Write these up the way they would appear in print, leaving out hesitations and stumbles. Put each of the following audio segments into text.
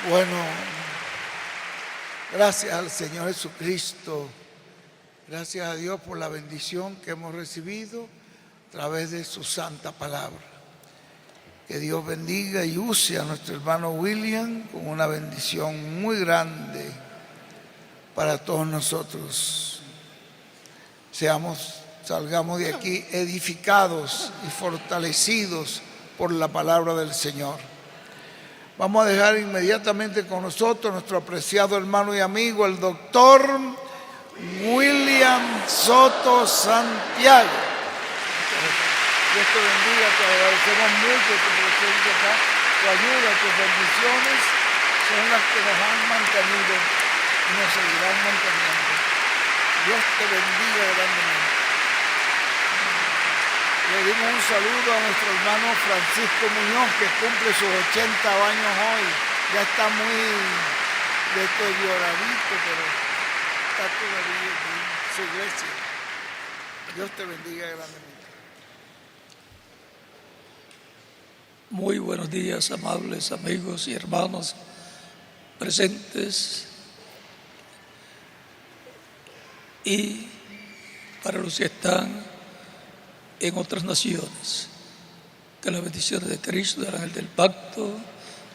Bueno, gracias al Señor Jesucristo, gracias a Dios por la bendición que hemos recibido a través de su santa palabra. Que Dios bendiga y use a nuestro hermano William con una bendición muy grande para todos nosotros. Salgamos de aquí edificados y fortalecidos por la palabra del Señor. Vamos a dejar inmediatamente con nosotros nuestro apreciado hermano y amigo, el doctor William Soto Santiago. Dios te bendiga, te agradecemos mucho tu presencia acá, tu ayuda, tus bendiciones son las que nos han mantenido y nos seguirán manteniendo. Dios te bendiga grandemente. Le dimos un saludo a nuestro hermano Francisco Muñoz, que cumple sus 80 años hoy. Ya está muy deterioradito, pero está todavía en su iglesia. Dios te bendiga grandemente. Muy buenos días, amables amigos y hermanos presentes y para los que están en otras naciones. Que las bendiciones de Cristo, del ángel del pacto,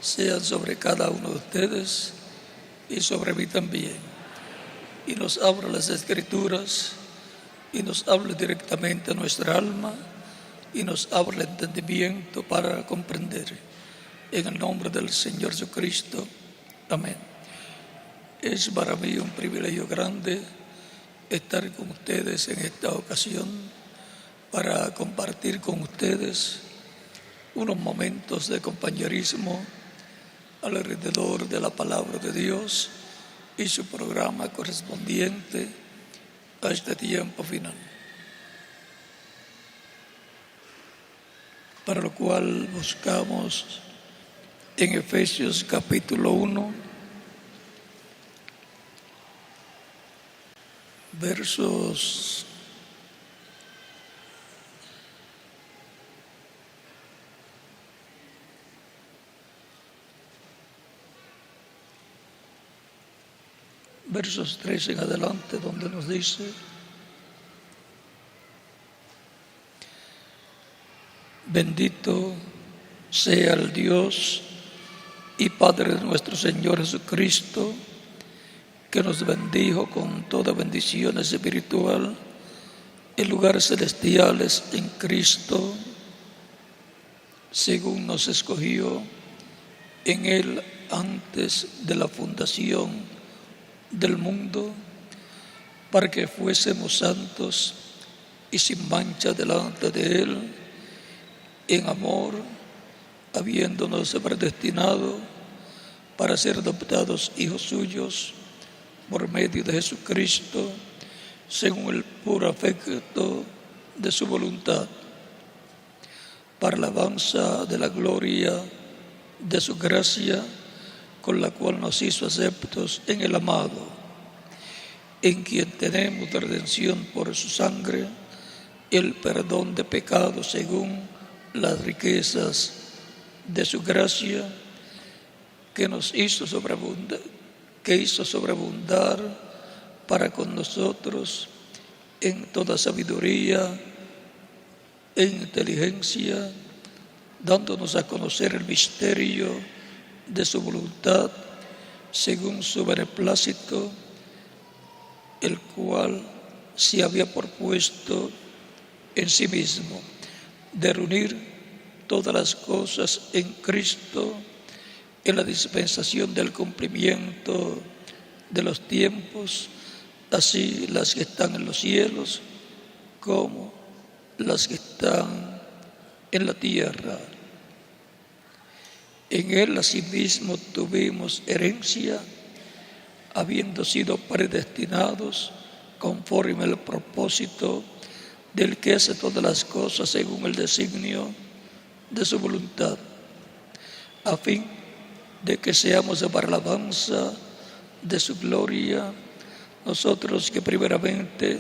sean sobre cada uno de ustedes y sobre mí también. Y nos abra las Escrituras y nos hable directamente a nuestra alma y nos abra el entendimiento para comprender. En el nombre del Señor Jesucristo. Amén. Es para mí un privilegio grande estar con ustedes en esta ocasión para compartir con ustedes unos momentos de compañerismo alrededor de la palabra de Dios y su programa correspondiente a este tiempo final. Para lo cual buscamos en Efesios capítulo 1, versos 3 en adelante, donde nos dice: bendito sea el Dios y Padre de nuestro Señor Jesucristo, que nos bendijo con toda bendición espiritual en lugares celestiales en Cristo, según nos escogió en Él antes de la fundación del mundo, para que fuésemos santos y sin mancha delante de Él, en amor, habiéndonos predestinado para ser adoptados hijos suyos por medio de Jesucristo, según el puro afecto de su voluntad, para la alabanza de la gloria de su gracia, con la cual nos hizo aceptos en el amado, en quien tenemos redención por su sangre, el perdón de pecados según las riquezas de su gracia, que hizo sobreabundar para con nosotros en toda sabiduría e inteligencia, dándonos a conocer el misterio de su voluntad, según su beneplácito, el cual se había propuesto en sí mismo, de reunir todas las cosas en Cristo, en la dispensación del cumplimiento de los tiempos, así las que están en los cielos como las que están en la tierra. En Él asimismo tuvimos herencia, habiendo sido predestinados conforme al propósito del que hace todas las cosas según el designio de su voluntad, a fin de que seamos para la alabanza de su gloria, nosotros que primeramente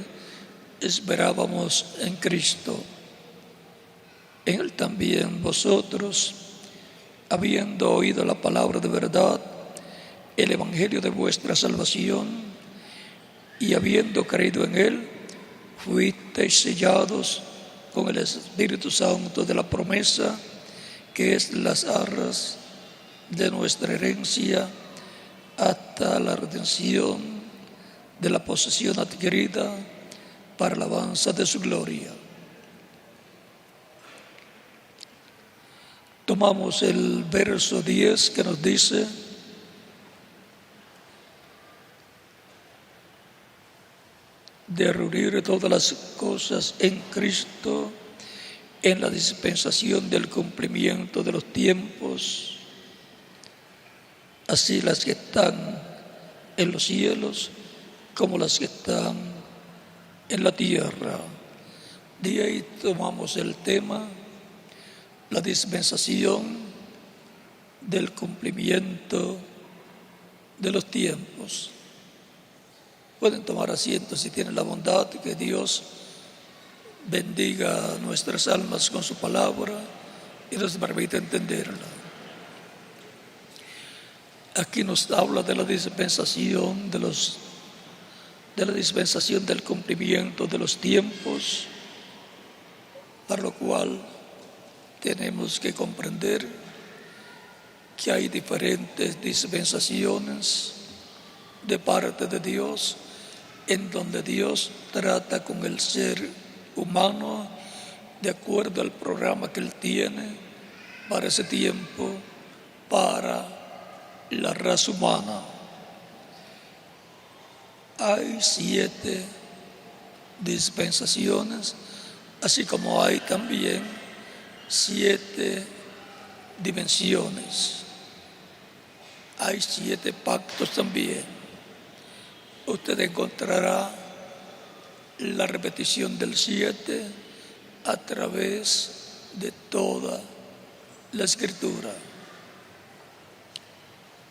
esperábamos en Cristo. En Él también vosotros, habiendo oído la palabra de verdad, el evangelio de vuestra salvación, y habiendo creído en él, fuisteis sellados con el Espíritu Santo de la promesa, que es las arras de nuestra herencia, hasta la redención de la posesión adquirida para la alabanza de su gloria. Tomamos el verso 10 que nos dice: de reunir todas las cosas en Cristo, en la dispensación del cumplimiento de los tiempos, así las que están en los cielos como las que están en la tierra. De ahí tomamos el tema, la dispensación del cumplimiento de los tiempos. Pueden tomar asiento si tienen la bondad. Que Dios bendiga nuestras almas con su palabra y nos permita entenderla. Aquí nos habla de la dispensación del cumplimiento de los tiempos, para lo cual tenemos que comprender que hay diferentes dispensaciones de parte de Dios, en donde Dios trata con el ser humano de acuerdo al programa que Él tiene para ese tiempo, para la raza humana. Hay 7 dispensaciones, así como hay también 7 dimensiones. Hay 7 pactos también. Usted encontrará la repetición del 7 a través de toda la Escritura.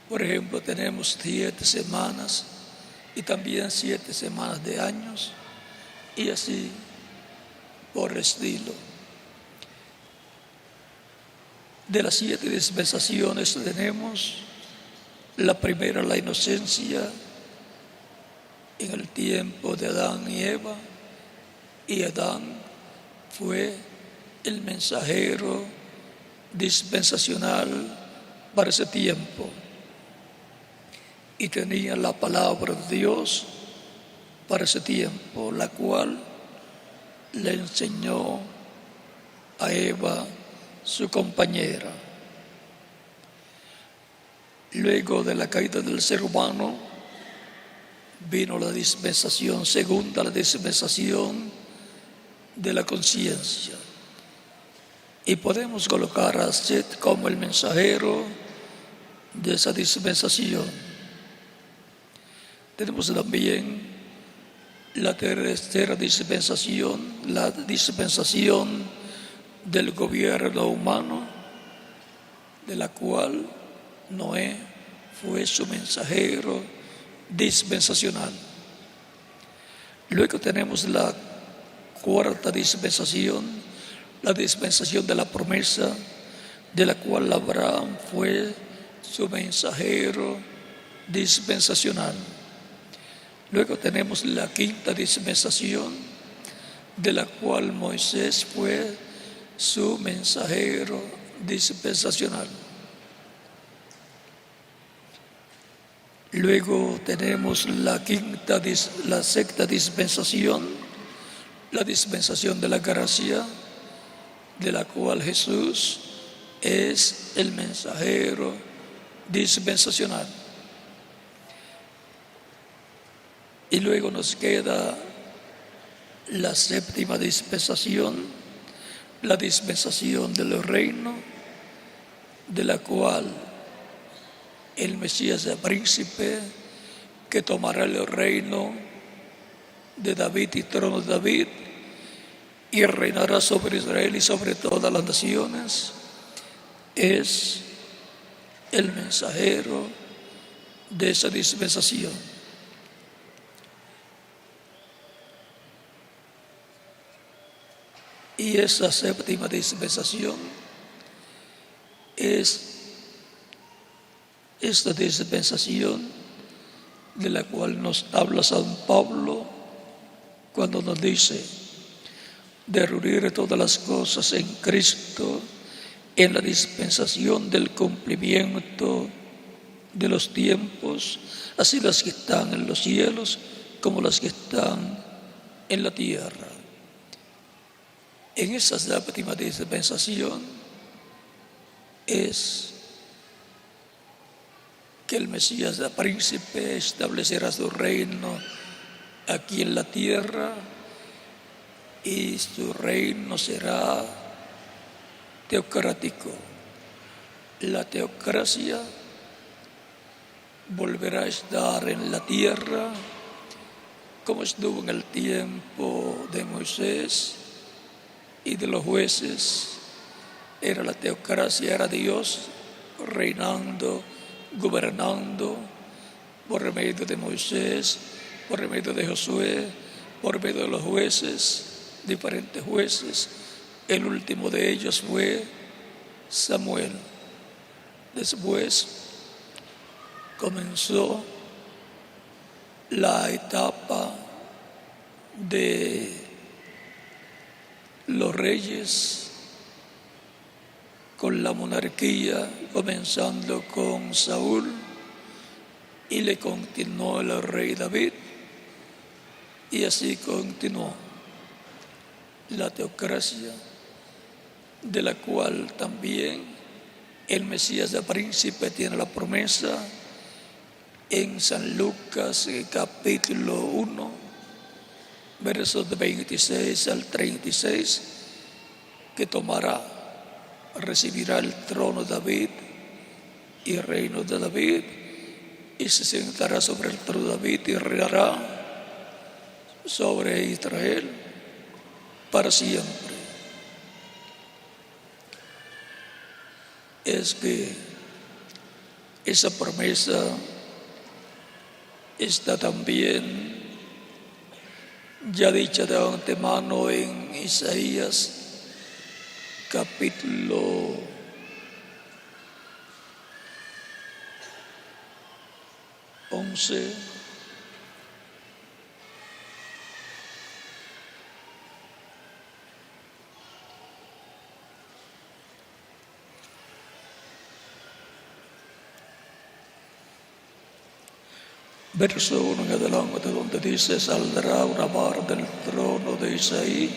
Por ejemplo, tenemos 7 semanas y también 7 semanas de años, y así por estilo. De las 7 dispensaciones tenemos la primera, la inocencia, en el tiempo de Adán y Eva, y Adán fue el mensajero dispensacional para ese tiempo, y tenía la palabra de Dios para ese tiempo, la cual le enseñó a Eva, su compañera. Luego de la caída del ser humano vino la dispensación segunda, la dispensación de la conciencia, y podemos colocar a Seth como el mensajero de esa dispensación. Tenemos también la tercera dispensación, la dispensación del gobierno humano, de la cual Noé fue su mensajero dispensacional. Luego tenemos la cuarta dispensación, la dispensación de la promesa, de la cual Abraham fue su mensajero dispensacional. Luego tenemos la quinta dispensación, de la cual Moisés fue su mensajero dispensacional. Luego tenemos la sexta dispensación, la dispensación de la gracia, de la cual Jesús es el mensajero dispensacional. Y luego nos queda la séptima dispensación, la dispensación del reino, de la cual el Mesías es príncipe que tomará el reino de David y trono de David, y reinará sobre Israel y sobre todas las naciones. Es el mensajero de esa dispensación. Y esa séptima dispensación es esta dispensación de la cual nos habla San Pablo cuando nos dice de reunir todas las cosas en Cristo en la dispensación del cumplimiento de los tiempos, así las que están en los cielos como las que están en la tierra. En esa séptima dispensación es que el Mesías, el príncipe, establecerá su reino aquí en la tierra, y su reino será teocrático. La teocracia volverá a estar en la tierra como estuvo en el tiempo de Moisés y de los jueces. Era la teocracia, era Dios reinando, gobernando por medio de Moisés, por medio de Josué, por medio de los jueces, diferentes jueces. El último de ellos fue Samuel. Después comenzó la etapa de los reyes con la monarquía, comenzando con Saúl, y le continuó el rey David, y así continuó la teocracia, de la cual también el Mesías de príncipe tiene la promesa en San Lucas capítulo 1, versos de 26 al 36, que recibirá el trono de David y el reino de David, y se sentará sobre el trono de David y reinará sobre Israel para siempre. Es que esa promesa está también ya dicha de antemano en Isaías capítulo 11, verso 1 en adelante, donde dice: saldrá una vara del trono de Isaí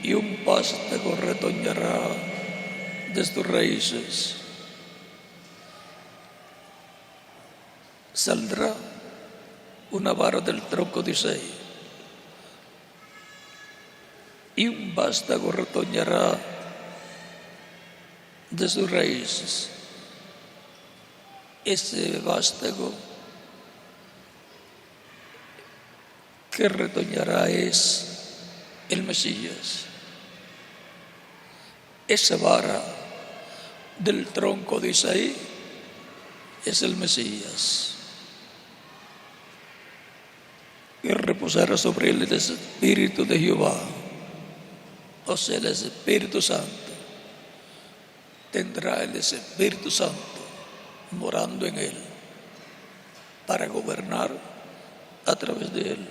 y un vástago retoñará de sus raíces. Saldrá una vara del tronco de Isaí y un vástago retoñará de sus raíces. Ese vástago que retoñará es el Mesías. Esa vara del tronco de Isaí es el Mesías. Y reposará sobre él el Espíritu de Jehová, o sea, el Espíritu Santo. Tendrá el Espíritu Santo morando en él para gobernar a través de él.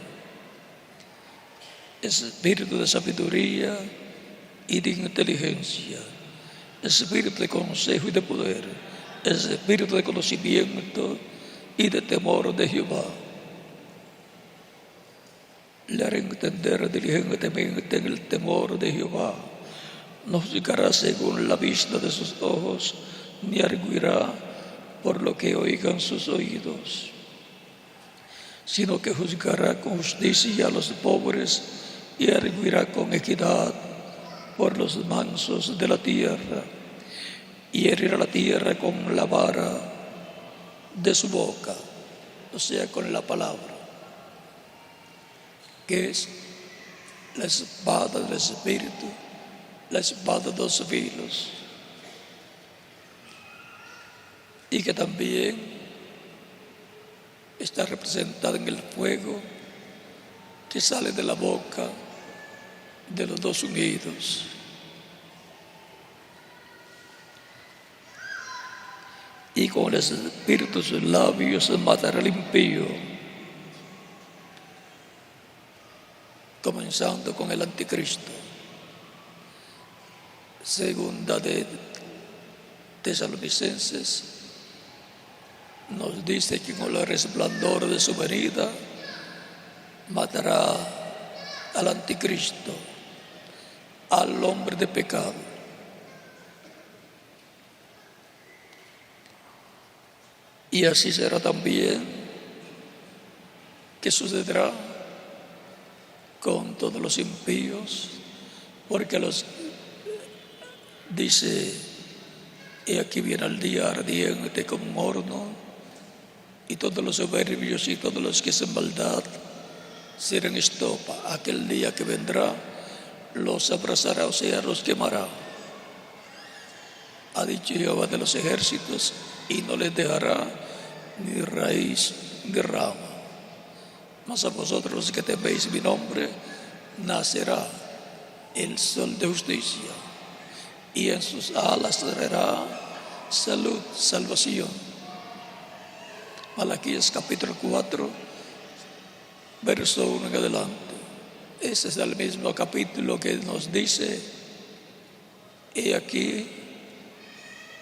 Espíritu de sabiduría y de inteligencia, espíritu de consejo y de poder, espíritu de conocimiento y de temor de Jehová. Le hará entender diligentemente en el temor de Jehová. No juzgará según la vista de sus ojos, ni arguirá por lo que oigan sus oídos, sino que juzgará con justicia a los pobres y arguirá con equidad por los mansos de la tierra, y herirá la tierra con la vara de su boca, o sea, con la palabra, que es la espada del Espíritu, la espada de dos filos, y que también está representada en el fuego que sale de la boca de los dos ungidos. y con el espíritu de sus labios matará al impío, comenzando con el anticristo. Segunda de Tesalonicenses nos dice que con el resplandor de su venida matará al anticristo, al hombre de pecado. Y así será también que sucederá con todos los impíos, porque dice, he aquí viene el día ardiente como un horno, y todos los soberbios y todos los que hacen maldad serán estopa. Aquel día que vendrá los abrazará, o sea, los quemará. Ha dicho Jehová de los ejércitos, y no les dejará ni raíz ni rama. Mas a vosotros los que teméis mi nombre, nacerá el sol de justicia, y en sus alas traerá salud, salvación. Malaquías capítulo 4, verso 1 en adelante. Ese es el mismo capítulo que nos dice, he aquí,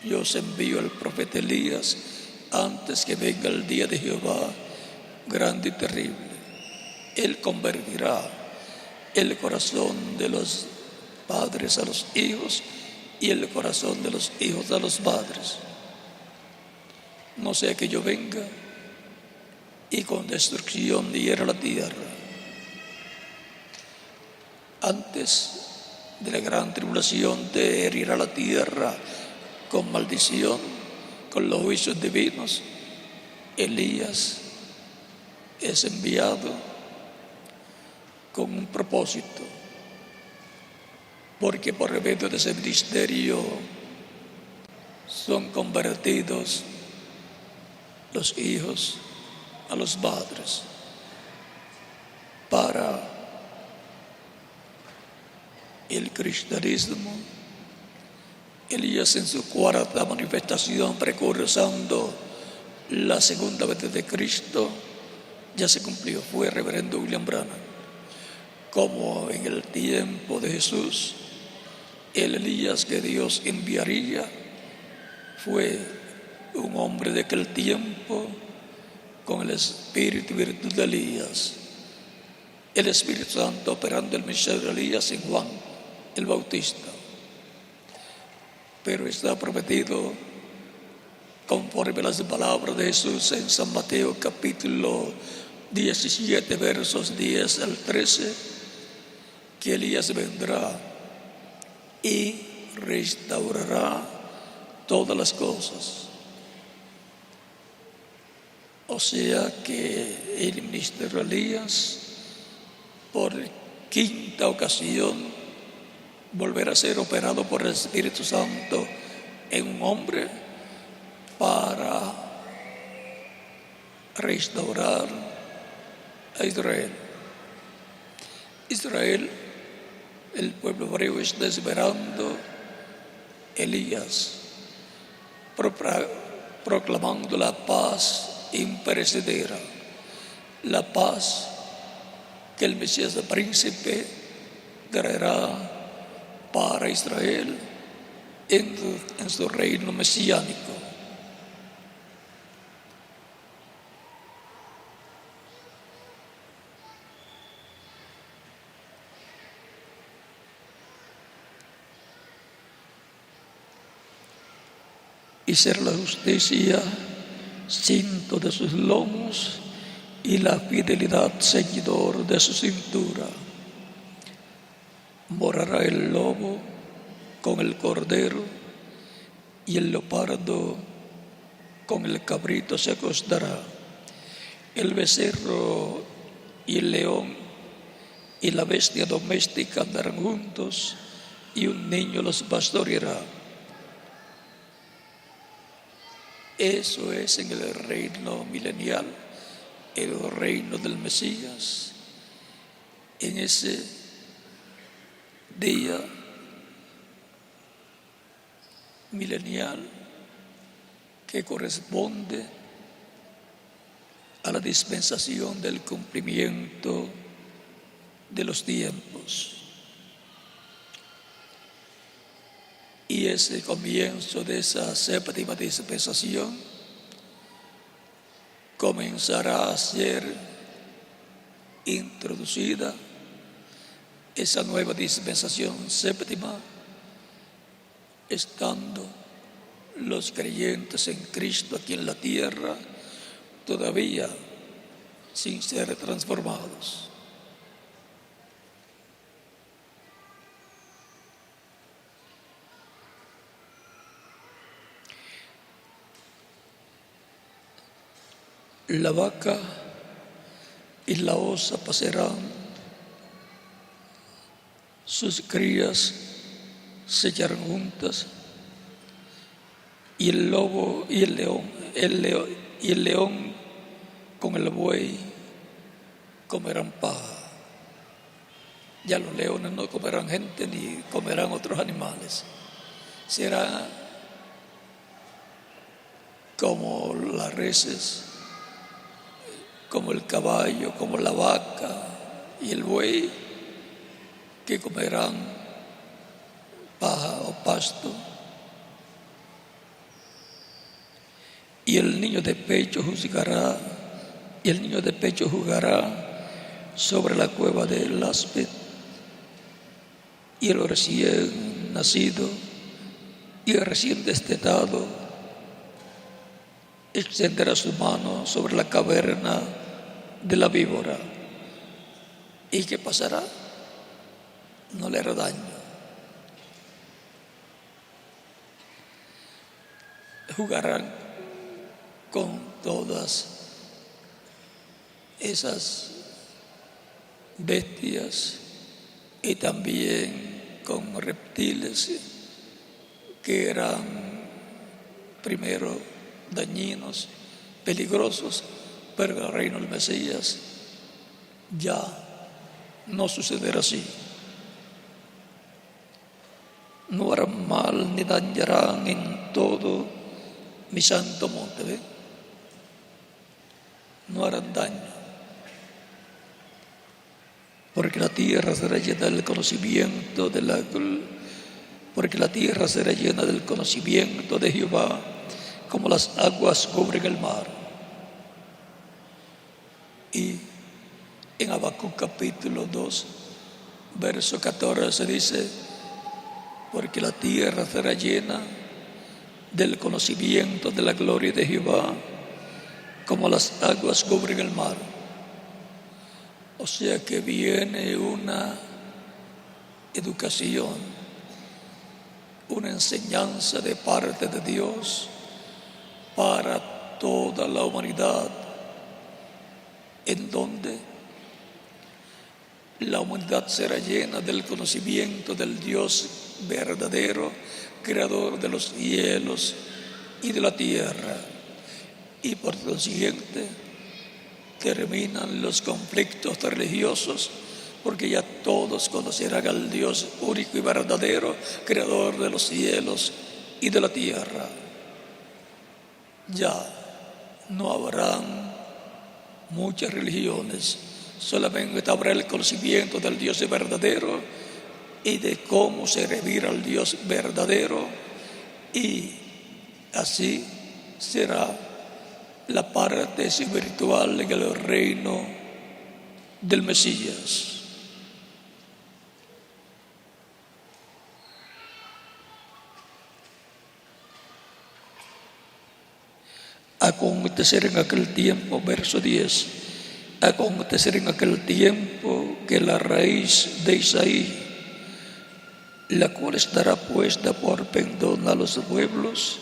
yo os envío al profeta Elías antes que venga el día de Jehová grande y terrible. Él convertirá el corazón de los padres a los hijos y el corazón de los hijos a los padres. No sea que yo venga y con destrucción hiera la tierra. Antes de la gran tribulación te herirá la tierra con maldición, con los juicios divinos. Elías es enviado con un propósito, porque por medio de ese ministerio son convertidos los hijos a los padres, para el cristianismo. Elías en su cuarta manifestación, precursando la segunda venida de Cristo, ya se cumplió. Fue el reverendo William Branham. Como en el tiempo de Jesús, el Elías que Dios enviaría fue un hombre de aquel tiempo con el espíritu y virtud de Elías. El Espíritu Santo operando el ministerio de Elías en Juan el Bautista. Pero está prometido, conforme a las palabras de Jesús en San Mateo capítulo 17, versos 10 al 13, que Elías vendrá y restaurará todas las cosas. O sea que el ministerio de Elías, por quinta ocasión, volverá a ser operado por el Espíritu Santo en un hombre para restaurar a Israel. Israel, el pueblo hebreo, está esperando Elías, proclamando la paz imperecedera, la paz que el Mesías del príncipe traerá para Israel en su reino mesiánico. Y será la justicia cinto de sus lomos y la fidelidad ceñidor de su cintura. Morará el lobo con el cordero, y el leopardo con el cabrito se acostará. El becerro y el león y la bestia doméstica andarán juntos, y un niño los pastoreará. Eso es en el reino milenial, el reino del Mesías. En ese día milenial que corresponde a la dispensación del cumplimiento de los tiempos. Y ese comienzo de esa séptima dispensación comenzará a ser introducida esa nueva dispensación séptima, estando los creyentes en Cristo aquí en la tierra todavía sin ser transformados. La vaca y la osa pasarán, sus crías se echarán juntas, y el lobo y el león con el buey comerán paja. Ya los leones no comerán gente ni comerán otros animales. Será como las reses, como el caballo, como la vaca y el buey, que comerán paja o pasto. Y el niño de pecho jugará sobre la cueva del áspid, y el recién nacido y el recién destetado extenderá su mano sobre la caverna de la víbora. ¿Y qué pasará? No le hará daño. Jugarán con todas esas bestias y también con reptiles que eran primero dañinos, peligrosos, pero en el reino del Mesías ya no sucederá así. No harán mal ni dañarán en todo mi santo monte. ¿Ve? No harán daño, porque la tierra será llena del conocimiento porque la tierra será llena del conocimiento de Jehová, como las aguas cubren el mar. Y en Habacuc capítulo 2, verso 14 dice: porque la tierra será llena del conocimiento de la gloria de Jehová, como las aguas cubren el mar. O sea que viene una educación, una enseñanza de parte de Dios para toda la humanidad, en donde la humanidad será llena del conocimiento del Dios verdadero, creador de los cielos y de la tierra. Y por consiguiente terminan los conflictos religiosos, porque ya todos conocerán al Dios único y verdadero, creador de los cielos y de la tierra. Ya no habrán muchas religiones, solamente habrá el conocimiento del Dios verdadero y de cómo servir al Dios verdadero, y así será la parte espiritual en el reino del Mesías. Acontecer en aquel tiempo, verso 10, acontecer en aquel tiempo que la raíz de Isaí, la cual estará puesta por pendón a los pueblos,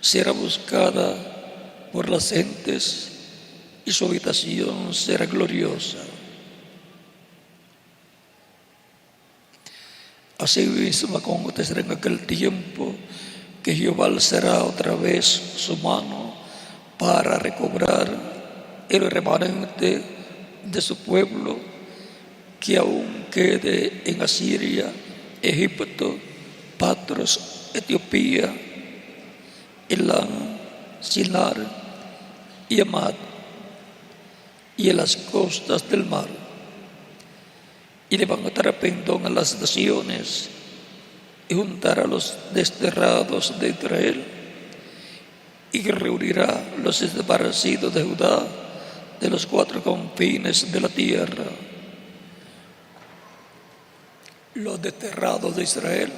será buscada por las gentes, y su habitación será gloriosa. Así mismo acontecerá en aquel tiempo que Jehová alzará otra vez su mano para recobrar el remanente de su pueblo que aún quede en Asiria, Egipto, Patros, Etiopía, Elán, Sinar y Amad, y en las costas del mar. Y levantará pendón a las naciones, y juntará a los desterrados de Israel, y reunirá los esparcidos de Judá de los 4 confines de la tierra. Los desterrados de Israel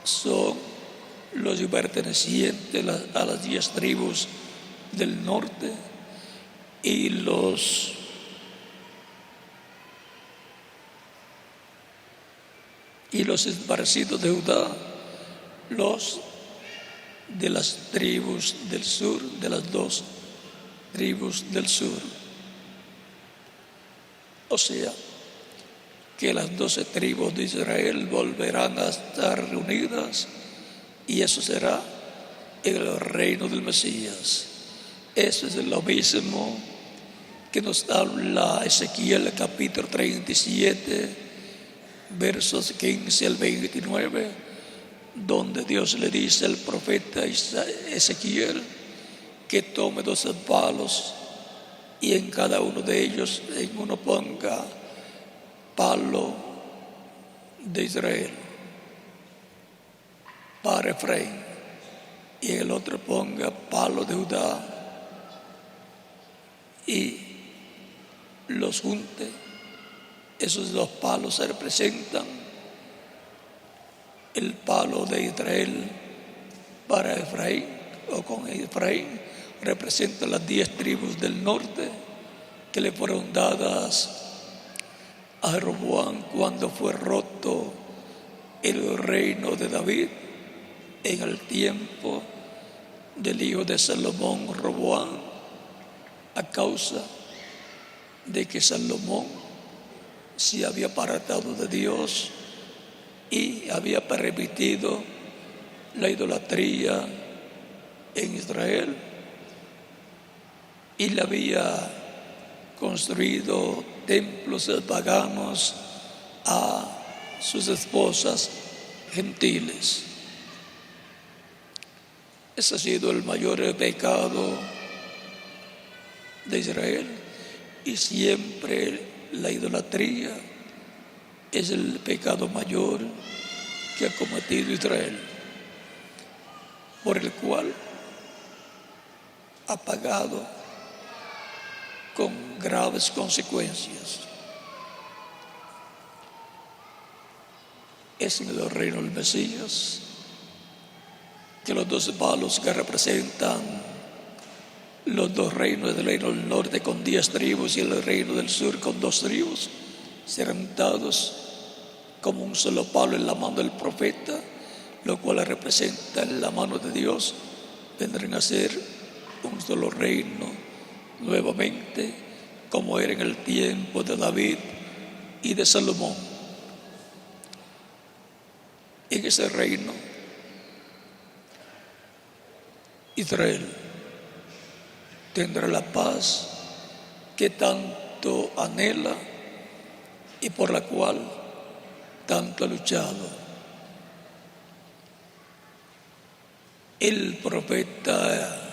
son los pertenecientes a las 10 tribus del norte, y los esparcidos de Judá, los de las tribus del sur, de las 2 tribus del sur. O sea, que las 12 tribus de Israel volverán a estar reunidas, y eso será en el reino del Mesías. Eso es lo mismo que nos habla Ezequiel capítulo 37, versos 15 al 29, donde Dios le dice al profeta Ezequiel que tome 12 palos, y en cada uno de ellos en uno ponga palo de Israel para Efraín, y en el otro ponga palo de Judá, y los junte. Esos 2 palos se representan el palo de Israel para Efraín, o con Efraín representa las 10 tribus del norte que le fueron dadas a Jeroboam cuando fue roto el reino de David en el tiempo del hijo de Salomón, Roboam, a causa de que Salomón se había apartado de Dios y había permitido la idolatría en Israel, y le había construido templos paganos a sus esposas gentiles. Ese ha sido el mayor pecado de Israel, y siempre la idolatría es el pecado mayor que ha cometido Israel, por el cual ha pagado con graves consecuencias. Es en el reino del Mesías que los 12 palos que representan los 2 reinos, del reino del norte con 10 tribus y el reino del sur con 2 tribus, serán dados como un solo palo en la mano del profeta, lo cual representa en la mano de Dios. Vendrán a ser un solo reino nuevamente, como era en el tiempo de David y de Salomón. En ese reino, Israel tendrá la paz que tanto anhela y por la cual tanto ha luchado. El profeta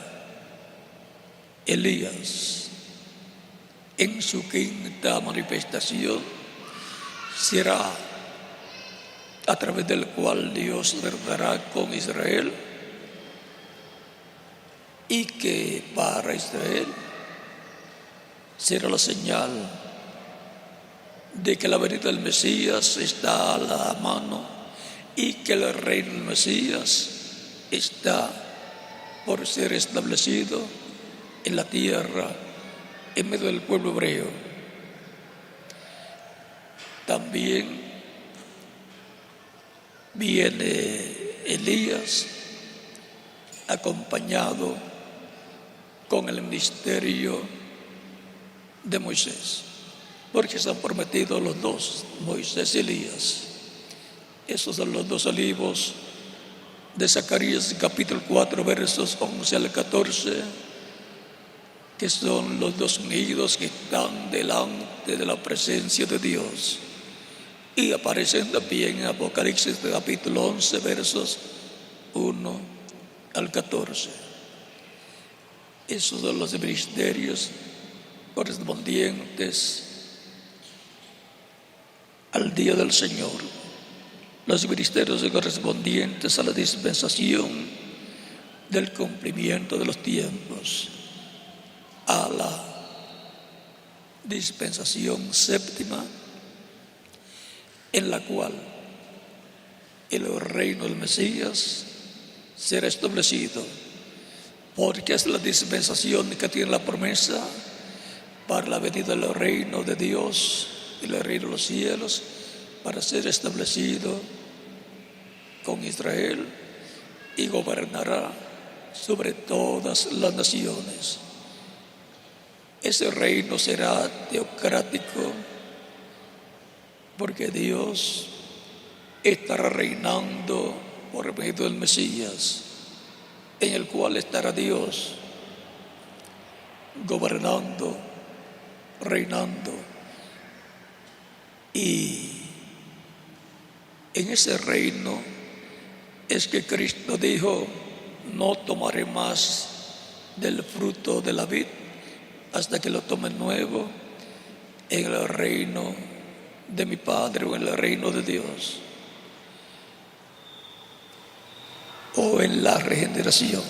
Elías, en su quinta manifestación, será a través del cual Dios tratará con Israel, y que para Israel será la señal de que la venida del Mesías está a la mano, y que el reino del Mesías está por ser establecido en la tierra, en medio del pueblo hebreo. También viene Elías acompañado con el ministerio de Moisés, porque se han prometido los 2, Moisés y Elías. Esos son los 2 olivos de Zacarías capítulo 4 versos 11 al 14, que son los 2 ungidos que están delante de la presencia de Dios, y aparecen también en Apocalipsis capítulo 11 versos 1 al 14. Esos son los ministerios correspondientes al día del Señor, los ministerios correspondientes a la dispensación del cumplimiento de los tiempos, a la dispensación séptima, en la cual el reino del Mesías será establecido, porque es la dispensación que tiene la promesa para la venida del reino de Dios y el reino de los cielos, para ser establecido con Israel y gobernará sobre todas las naciones. Ese reino será teocrático, porque Dios estará reinando por medio del Mesías, en el cual estará Dios gobernando, reinando. Y en ese reino es que Cristo dijo: no tomaré más del fruto de la vid hasta que lo tome nuevo en el reino de mi Padre, o en el reino de Dios, o en la regeneración.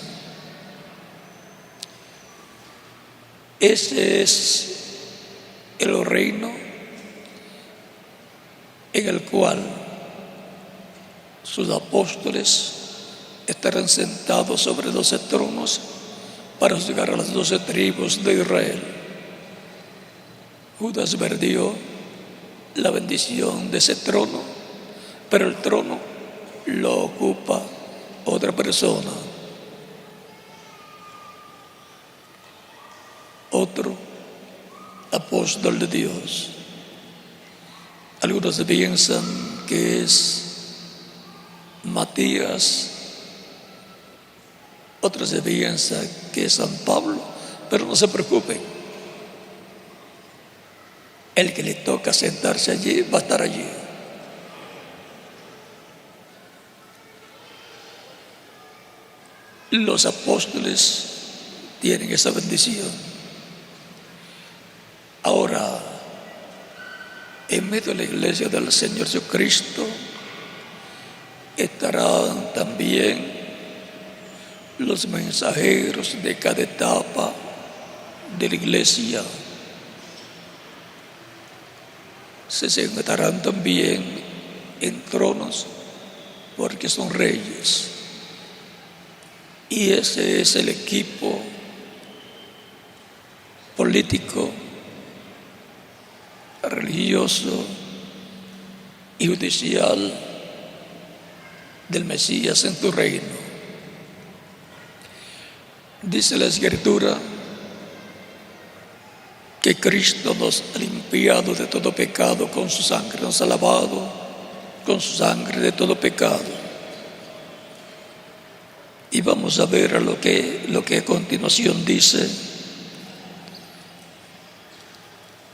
Ese es el reino en el cual sus apóstoles estarán sentados sobre 12 tronos para juzgar a las 12 tribus de Israel. Judas perdió la bendición de ese trono, pero el trono lo ocupa otra persona, otro apóstol de Dios. Algunos piensan que es Matías, otros piensan que es San Pablo, pero no se preocupen. El que le toca sentarse allí va a estar allí. Los apóstoles tienen esa bendición. Ahora, en medio de la iglesia del Señor Jesucristo estarán también los mensajeros de cada etapa de la iglesia. Se sentarán también en tronos, porque son reyes. Y ese es el equipo político, religioso y judicial del Mesías en tu reino. Dice la Escritura que Cristo nos ha limpiado de todo pecado con su sangre, nos ha lavado con su sangre de todo pecado. Y vamos a ver lo que a continuación dice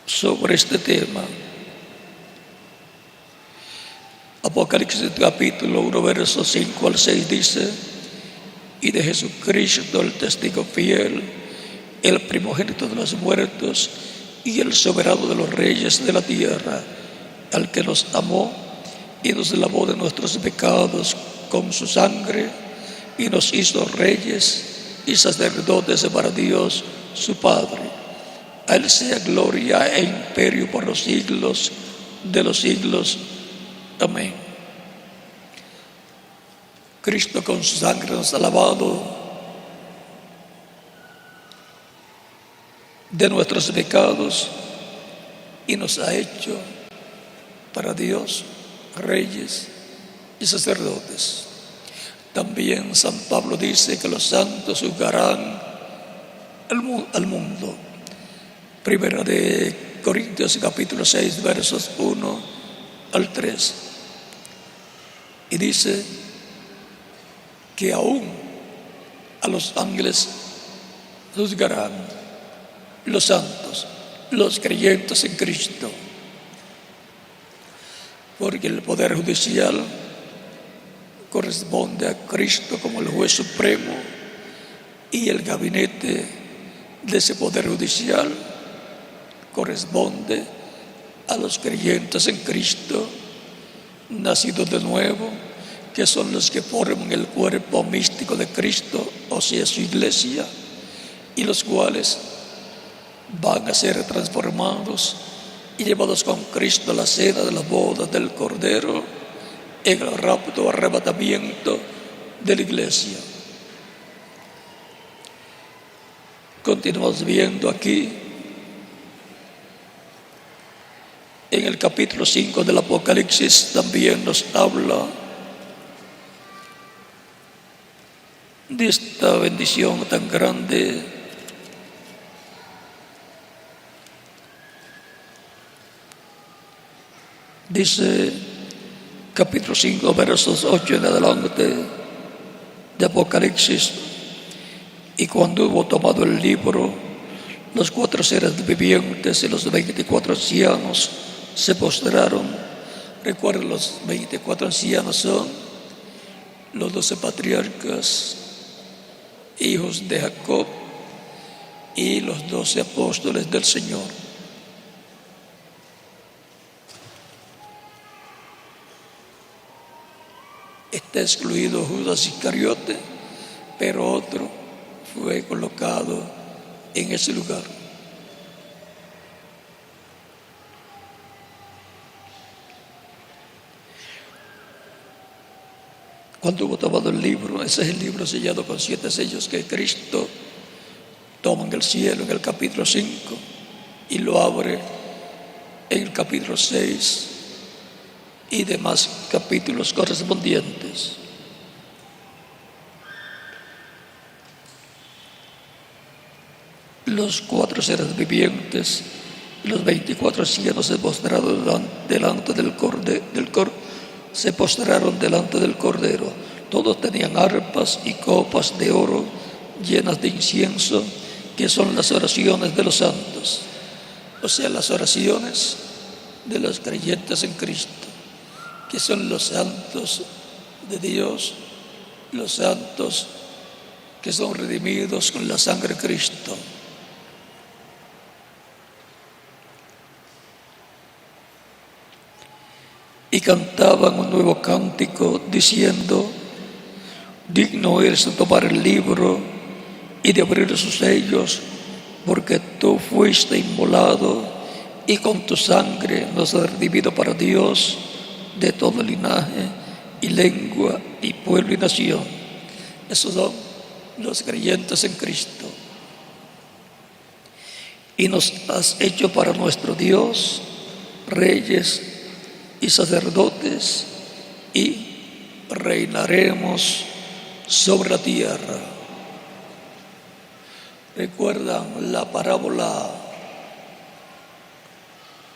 sobre este tema. Apocalipsis capítulo 1, versos 5 al 6 dice: y de Jesucristo, el testigo fiel, el primogénito de los muertos y el soberano de los reyes de la tierra, al que nos amó y nos lavó de nuestros pecados con su sangre y nos hizo reyes y sacerdotes para Dios su Padre. A Él sea gloria e imperio por los siglos de los siglos. Amén. Cristo con su sangre nos ha lavado de nuestros pecados y nos ha hecho para Dios reyes y sacerdotes. También San Pablo dice que los santos juzgarán al mundo. Primera de Corintios capítulo 6, versos 1 al 3. Y dice que aún a los ángeles juzgarán los santos, los creyentes en Cristo, porque el poder judicial corresponde a Cristo como el juez supremo y el gabinete de ese poder judicial corresponde a los creyentes en Cristo, nacidos de nuevo, que son los que forman el cuerpo místico de Cristo, o sea, su iglesia, y los cuales van a ser transformados y llevados con Cristo a la cena de las bodas del Cordero en el rapto o arrebatamiento de la iglesia. Continuamos viendo aquí en el capítulo 5 del Apocalipsis, también nos habla de esta bendición tan grande. Dice capítulo 5, versos 8 en adelante de Apocalipsis: y cuando hubo tomado el libro, los 4 seres vivientes y los 24 ancianos se postraron. Recuerden, los 24 ancianos son los 12 patriarcas, hijos de Jacob, y los 12 apóstoles del Señor. Está excluido Judas Iscariote, pero otro fue colocado en ese lugar. Cuando hubo tomado el libro, ese es el libro sellado con 7 sellos que Cristo toma en el cielo en el capítulo 5 y lo abre en el capítulo 6 y demás capítulos correspondientes. Los 4 seres vivientes y los 24 ancianos se postraron delante del Cordero. Todos tenían arpas y copas de oro llenas de incienso, que son las oraciones de los santos, o sea, las oraciones de los creyentes en Cristo, que son los santos de Dios, los santos que son redimidos con la sangre de Cristo. Y cantaban un nuevo cántico diciendo: digno eres de tomar el libro y de abrir sus sellos, porque tú fuiste inmolado y con tu sangre nos has redimido para Dios de todo linaje y lengua y pueblo y nación. Esos son los creyentes en Cristo. Y nos has hecho para nuestro Dios reyes y sacerdotes, y reinaremos sobre la tierra. ¿Recuerdan la parábola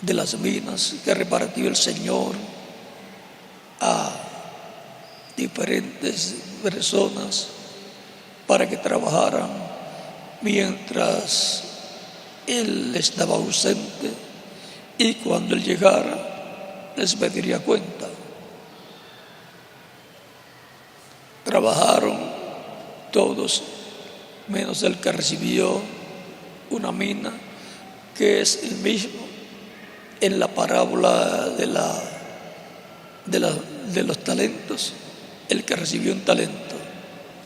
de las minas que repartió el Señor a diferentes personas para que trabajaran mientras Él estaba ausente, y cuando Él llegara les pediría cuenta? Trabajaron todos menos el que recibió una mina, que es el mismo en la parábola de los talentos. El que recibió un talento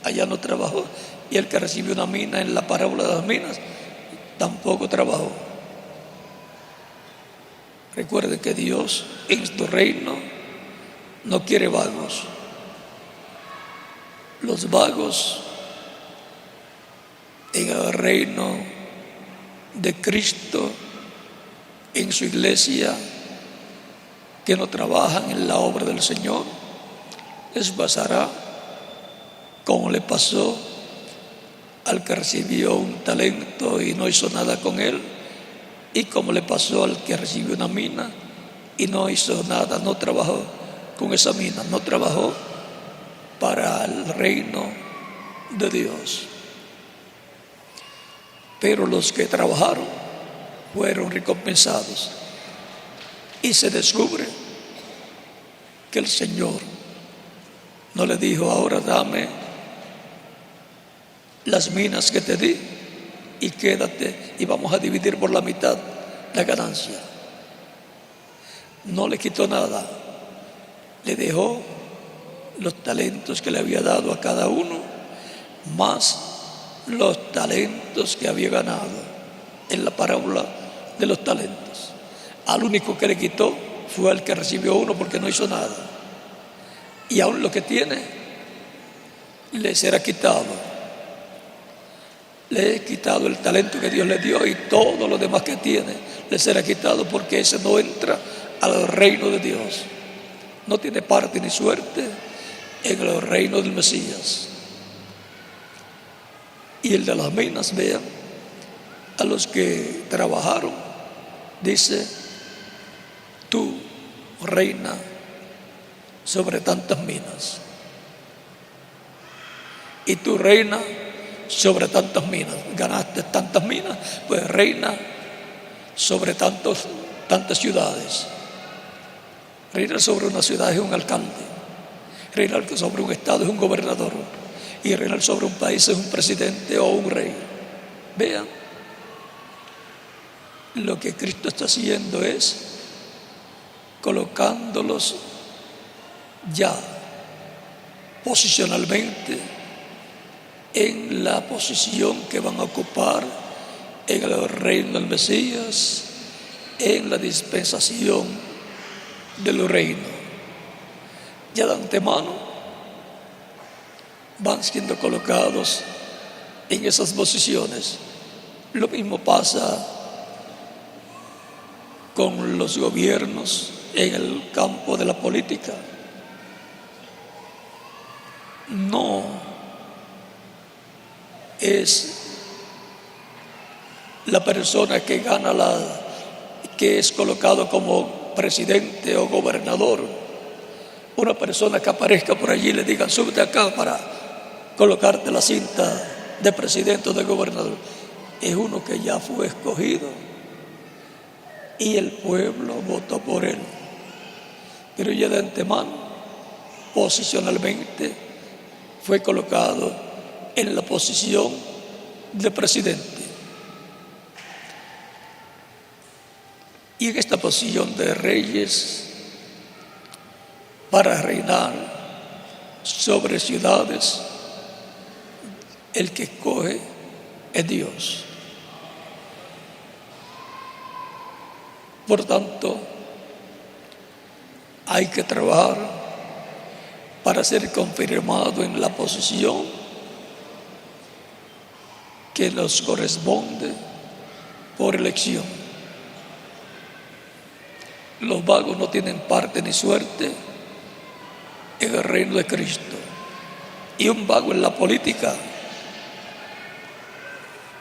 allá no trabajó, y el que recibió una mina en la parábola de las minas tampoco trabajó. Recuerde que Dios en su reino no quiere vagos. Los vagos en el reino de Cristo, en su iglesia, que no trabajan en la obra del Señor, les pasará como le pasó al que recibió un talento y no hizo nada con él, y como le pasó al que recibió una mina y no hizo nada, no trabajó con esa mina, no trabajó para el reino de Dios. Pero los que trabajaron fueron recompensados, y se descubre que el Señor no le dijo: ahora dame las minas que te di, y quédate y vamos a dividir por la mitad la ganancia. No le quitó nada, le dejó los talentos que le había dado a cada uno, más los talentos que había ganado en la parábola de los talentos. Al único que le quitó fue al que recibió uno, porque no hizo nada. Y aún lo que tiene le será quitado. Le he quitado el talento que Dios le dio, y todo lo demás que tiene le será quitado, porque ese no entra al reino de Dios. No tiene parte ni suerte en el reino del Mesías. Y el de las minas, vean, a los que trabajaron, dice: tú, reina sobre tantas minas, y tú, reina sobre tantas minas. Ganaste tantas minas, pues reina sobre tantas ciudades. Reinar sobre una ciudad es un alcalde, reinar sobre un estado es un gobernador, y reinar sobre un país es un presidente o un rey. Vean, lo que Cristo está haciendo es colocándolos ya posicionalmente en la posición que van a ocupar en el reino del Mesías, en la dispensación del reino. Ya de antemano van siendo colocados en esas posiciones. Lo mismo pasa con los gobiernos en el campo de la política. No es la persona que gana que es colocado como presidente o gobernador, una persona que aparezca por allí y le digan: súbete acá para colocarte la cinta de presidente o de gobernador. Es uno que ya fue escogido y el pueblo votó por él, pero ya de antemano, posicionalmente, fue colocado en la posición de presidente. Y en esta posición de reyes, para reinar sobre ciudades, el que escoge es Dios. Por tanto, hay que trabajar para ser confirmado en la posición que nos corresponde por elección. Los vagos no tienen parte ni suerte en el reino de Cristo. Y un vago en la política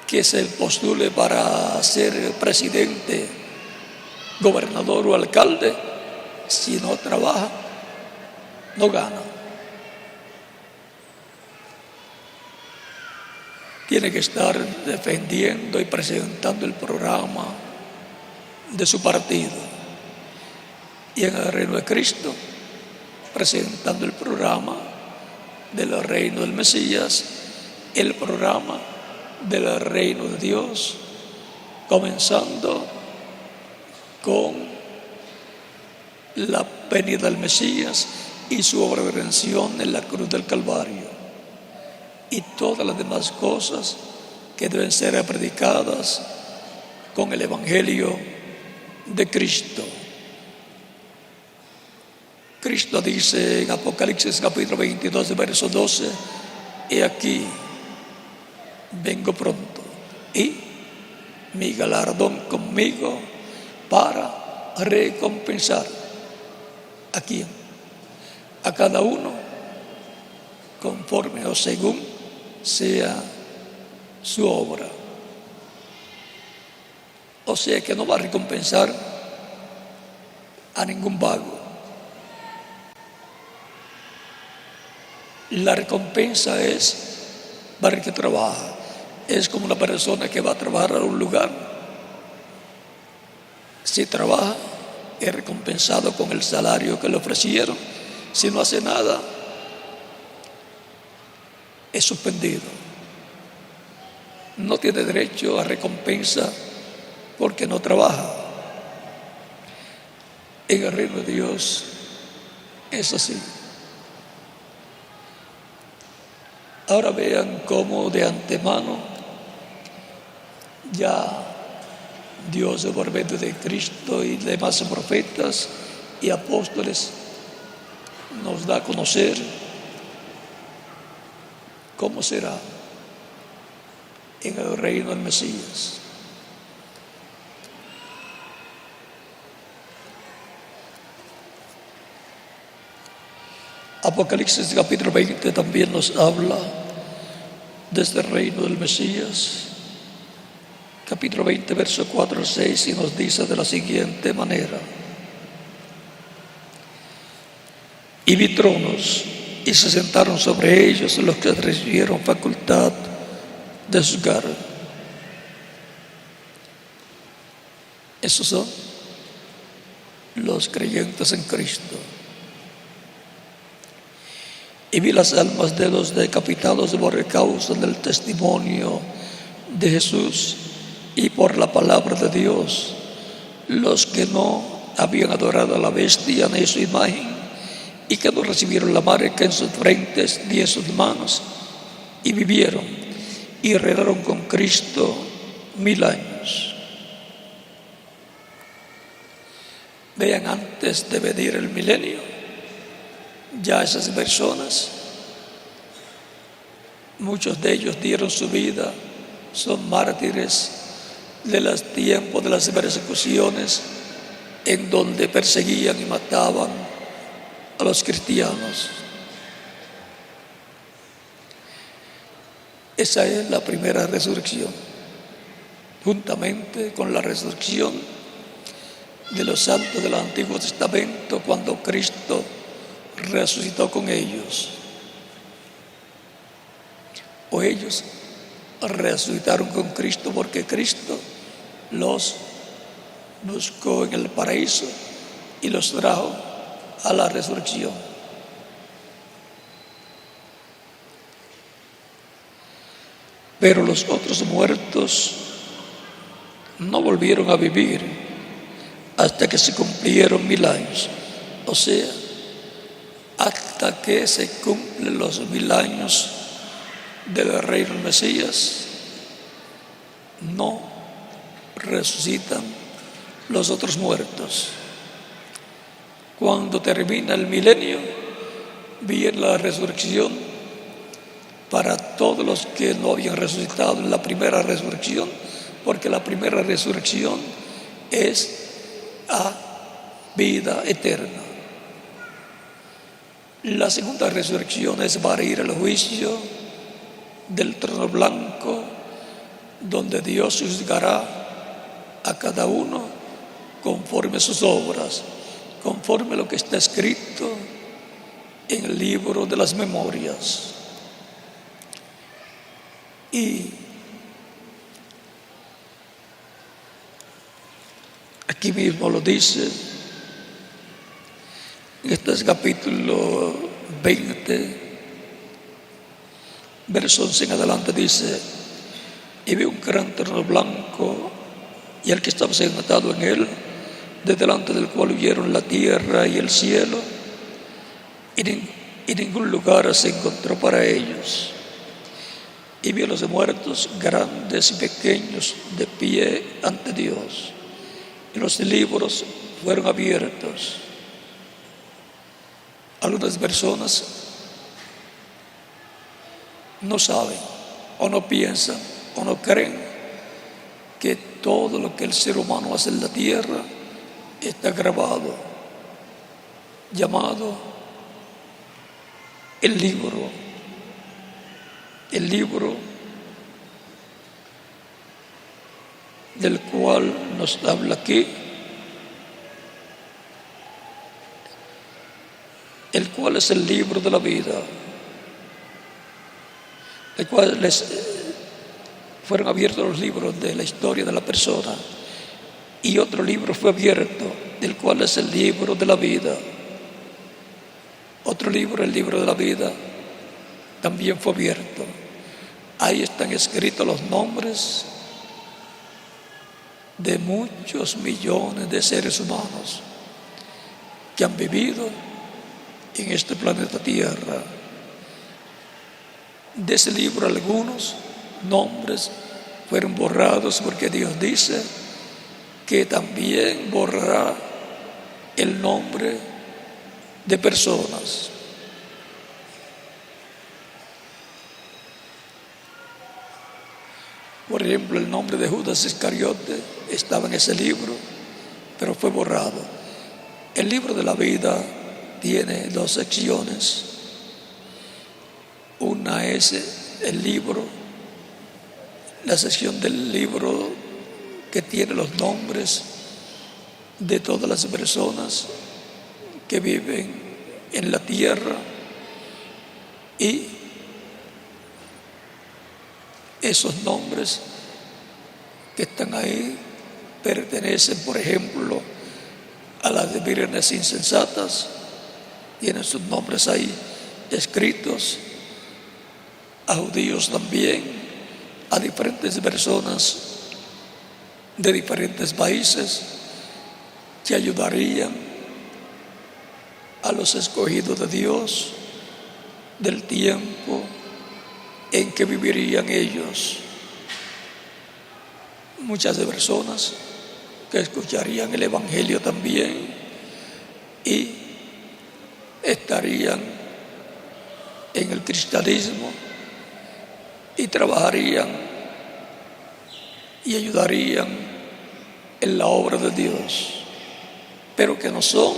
que se postule para ser presidente, gobernador o alcalde, si no trabaja, no gana. Tiene que estar defendiendo y presentando el programa de su partido. Y en el reino de Cristo, presentando el programa del reino del Mesías, el programa del reino de Dios, comenzando con la venida del Mesías y su obra de redención en la cruz del Calvario, y todas las demás cosas que deben ser predicadas con el Evangelio de Cristo. Cristo dice en Apocalipsis capítulo 22, verso 12: he aquí, vengo pronto, y mi galardón conmigo para recompensar ¿a quién? A cada uno conforme o según sea su obra. O sea que no va a recompensar a ningún vago. La recompensa es para el que trabaja. Es como una persona que va a trabajar a un lugar. Si trabaja, es recompensado con el salario que le ofrecieron. Si no hace nada, es suspendido. no tiene derecho a recompensa porque no trabaja. En el reino de Dios es así. Ahora vean cómo de antemano ya Dios, por medio de Cristo y demás profetas y apóstoles, nos da a conocer cómo será en el reino del Mesías. Apocalipsis capítulo 20 también nos habla de este reino del Mesías. Capítulo 20, verso 4 al 6, y nos dice de la siguiente manera: y vi tronos, y se sentaron sobre ellos los que recibieron facultad de juzgar. Esos son los creyentes en Cristo. Y vi las almas de los decapitados por causa del testimonio de Jesús y por la palabra de Dios, los que no habían adorado a la bestia ni su imagen, y que no recibieron la marca en sus frentes ni en sus manos, y vivieron y reinaron con Cristo 1000 años. Vean, antes de venir el milenio, ya esas personas, muchos de ellos dieron su vida, son mártires de los tiempos de las persecuciones, en donde perseguían y mataban a los cristianos. Esa es la primera resurrección, juntamente con la resurrección de los santos del Antiguo Testamento, cuando Cristo resucitó con ellos, o ellos resucitaron con Cristo porque Cristo los buscó en el paraíso y los trajo a la resurrección. Pero los otros muertos no volvieron a vivir hasta que se cumplieron 1000 años, o sea, hasta que se cumplen los 1000 años del reino del Mesías, no resucitan los otros muertos. Cuando termina el milenio, viene la resurrección para todos los que no habían resucitado en la primera resurrección, porque la primera resurrección es a vida eterna. La segunda resurrección es para ir al juicio del trono blanco, donde Dios juzgará a cada uno conforme a sus obras, conforme a lo que está escrito en el libro de las memorias. Y aquí mismo lo dice, este es capítulo 20, verso 11 en adelante, dice: y vi un gran trono blanco y al que estaba sentado en él, de delante del cual huyeron la tierra y el cielo, y ningún lugar se encontró para ellos. Y vi a los muertos, grandes y pequeños, de pie ante Dios, y los libros fueron abiertos. Algunas personas no saben, o no piensan, o no creen que todo lo que el ser humano hace en la tierra está grabado, llamado el libro del cual nos habla aquí, el cual es el libro de la vida, el cual fueron abiertos los libros de la historia de la persona, y otro libro fue abierto, del cual es el libro de la vida. Otro libro, el libro de la vida, también fue abierto. ahí están escritos los nombres de muchos millones de seres humanos que han vivido en este planeta Tierra. De ese libro algunos nombres fueron borrados porque Dios dice que también borrará el nombre de personas. Por ejemplo, el nombre de Judas Iscariote estaba en ese libro, pero fue borrado. El libro de la vida tiene dos secciones. Una es el libro, la sección del libro que tiene los nombres de todas las personas que viven en la tierra, y esos nombres que están ahí pertenecen, por ejemplo, a las de vírgenes insensatas, tienen sus nombres ahí escritos, a judíos también, a diferentes personas de diferentes países que ayudarían a los escogidos de Dios del tiempo en que vivirían ellos. Muchas de personas que escucharían el Evangelio también y estarían en el cristianismo y trabajarían y ayudarían en la obra de Dios, pero que no son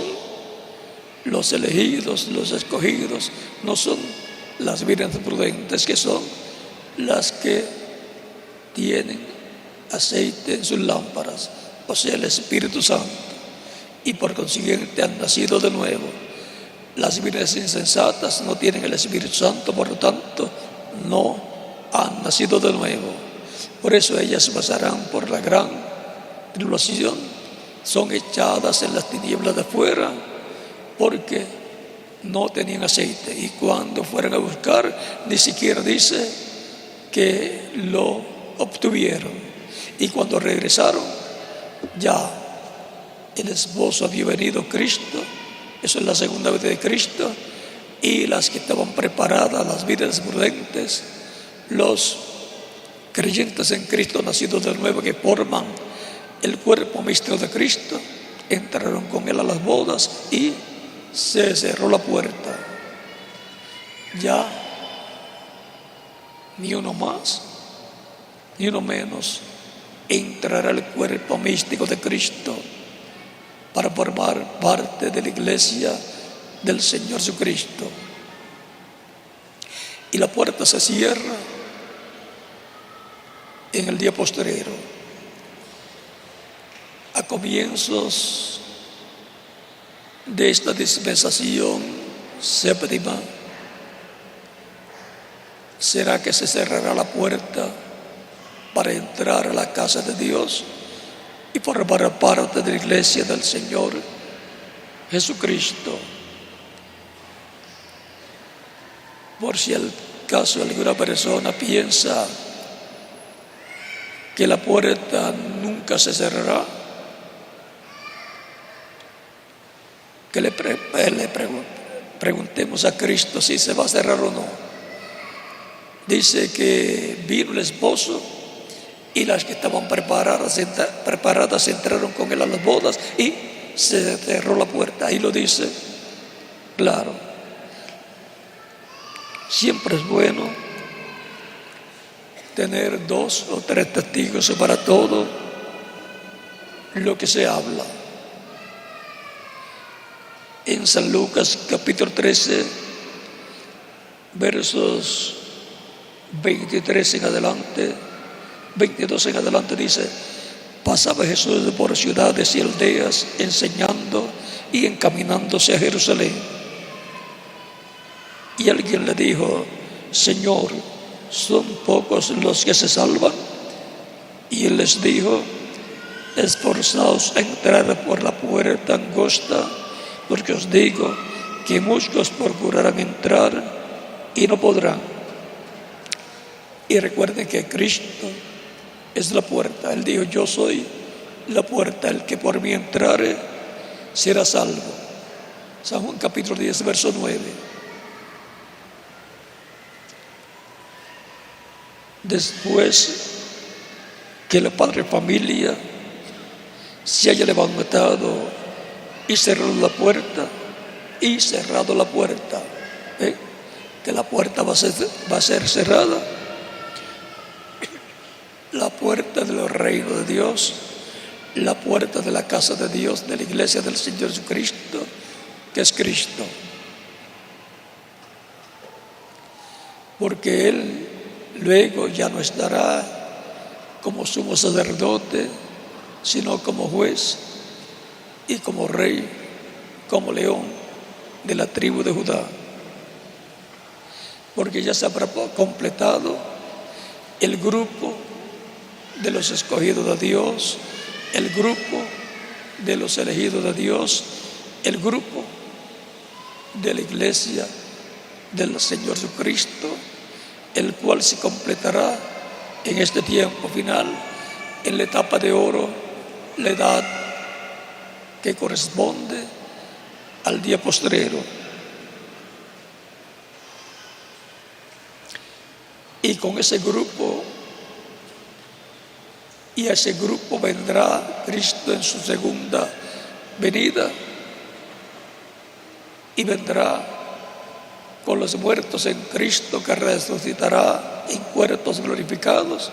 los elegidos, los escogidos, no son las vírgenes prudentes, que son las que tienen aceite en sus lámparas, o sea, el Espíritu Santo, y por consiguiente han nacido de nuevo. Las vírgenes insensatas no tienen el Espíritu Santo, por lo tanto no han nacido de nuevo. Por eso ellas pasarán por la gran tribulación, son echadas en las tinieblas de afuera, porque no tenían aceite, y cuando fueran a buscar, ni siquiera dice que lo obtuvieron, y cuando regresaron, ya el esposo había venido, Cristo. Eso es la segunda vez de Cristo, y las que estaban preparadas, las vírgenes prudentes, los creyentes en Cristo nacidos de nuevo, que forman el cuerpo místico de Cristo, entraron con él a las bodas y se cerró la puerta. Ya ni uno más ni uno menos entrará al cuerpo místico de Cristo para formar parte de la iglesia del Señor Jesucristo. Y la puerta se cierra en el día postrero, a comienzos de esta dispensación séptima. Será que se cerrará la puerta para entrar a la casa de Dios y formar parte de la iglesia del Señor Jesucristo. Por si al caso alguna persona piensa que la puerta nunca se cerrará, que le preguntemos a Cristo si se va a cerrar o no. Dice que vino el esposo y las que estaban preparadas entraron con él a las bodas y se cerró la puerta. Ahí lo dice claro. Siempre es bueno tener 2 o 3 testigos para todo lo que se habla. En San Lucas capítulo 13, versos 23 en adelante, 22 en adelante, dice: pasaba Jesús por ciudades y aldeas enseñando y encaminándose a Jerusalén. Y alguien le dijo: Señor, ¿son pocos los que se salvan? Y él les dijo: esforzaos a entrar por la puerta angosta, porque os digo que muchos procurarán entrar y no podrán. Y recuerden que Cristo es la puerta. Él dijo: yo soy la puerta, el que por mí entrare será salvo. San Juan capítulo 10, verso 9. Después que el padre de familia se haya levantado y cerrado la puerta, que la puerta va a ser cerrada, la puerta del reino de Dios, la puerta de la casa de Dios, de la iglesia del Señor Jesucristo, que es Cristo. Porque Él luego ya no estará como sumo sacerdote, sino como juez y como rey, como león de la tribu de Judá. Porque ya se habrá completado el grupo de los escogidos de Dios, el grupo de los elegidos de Dios, el grupo de la iglesia del Señor Jesucristo, el cual se completará en este tiempo final, en la etapa de oro, la edad que corresponde al día postrero. Y con ese grupo, y a ese grupo vendrá Cristo en su segunda venida, y vendrá con los muertos en Cristo, que resucitará en cuerpos glorificados,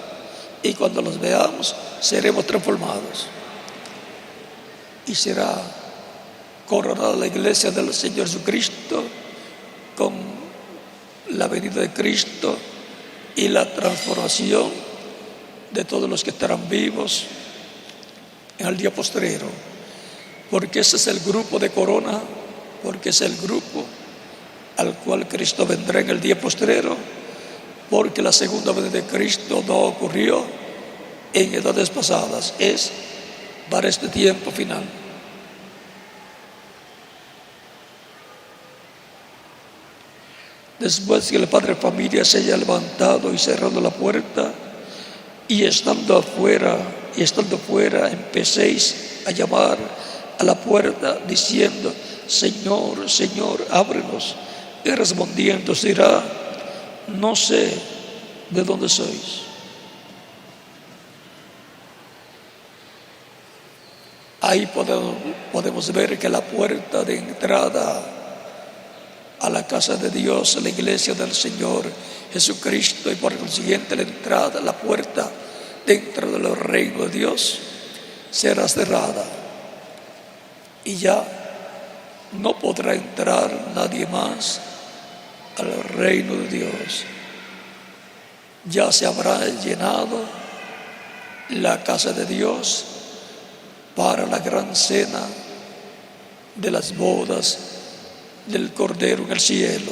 y cuando los veamos seremos transformados, y será coronada la iglesia del Señor Jesucristo con la venida de Cristo y la transformación de todos los que estarán vivos en el día postrero, porque ese es el grupo de corona, porque es el grupo al cual Cristo vendrá en el día postrero, porque la segunda venida de Cristo no ocurrió en edades pasadas, es para este tiempo final. Después que el padre de familia se haya levantado y cerrado la puerta, y estando fuera, empecéis a llamar a la puerta diciendo: Señor, Señor, ábrenos. Y respondiendo os dirá: no sé de dónde sois. Ahí podemos ver que la puerta de entrada a la casa de Dios, a la iglesia del Señor Jesucristo, y por consiguiente la entrada, la puerta dentro del reino de Dios, será cerrada, y ya no podrá entrar nadie más al reino de Dios. Ya se habrá llenado la casa de Dios para la gran cena de las bodas del Cordero en el cielo.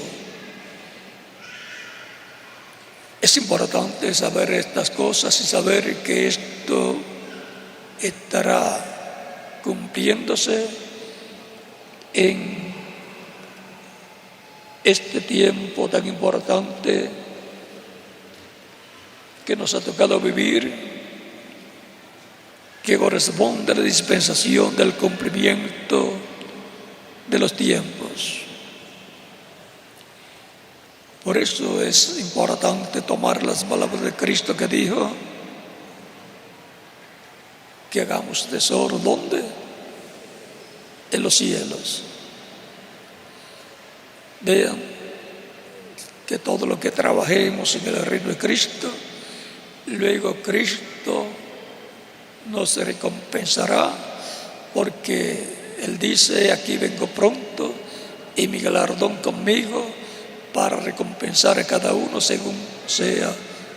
Es importante saber estas cosas y saber que esto estará cumpliéndose en este tiempo tan importante que nos ha tocado vivir, que corresponde a la dispensación del cumplimiento de los tiempos. Por eso es importante tomar las palabras de Cristo, que dijo que hagamos tesoro, ¿dónde? En los cielos. Vean que todo lo que trabajemos en el reino de Cristo, luego Cristo nos recompensará, porque Él dice: aquí vengo pronto y mi galardón conmigo, para recompensar a cada uno según sea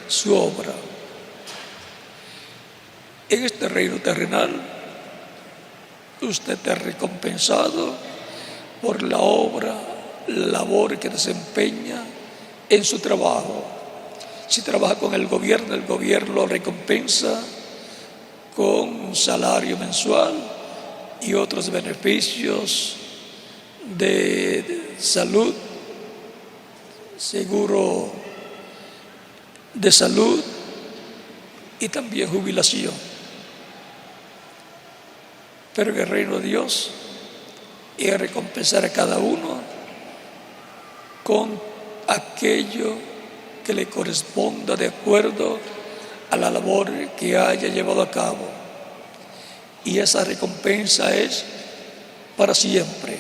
su obra. En este reino terrenal, usted está recompensado por la obra, la labor que desempeña en su trabajo. Si trabaja con el gobierno lo recompensa con un salario mensual y otros beneficios de salud, seguro de salud y también jubilación. Pero en el reino de Dios es recompensar a cada uno con aquello que le corresponda de acuerdo a la labor que haya llevado a cabo. Y esa recompensa es para siempre.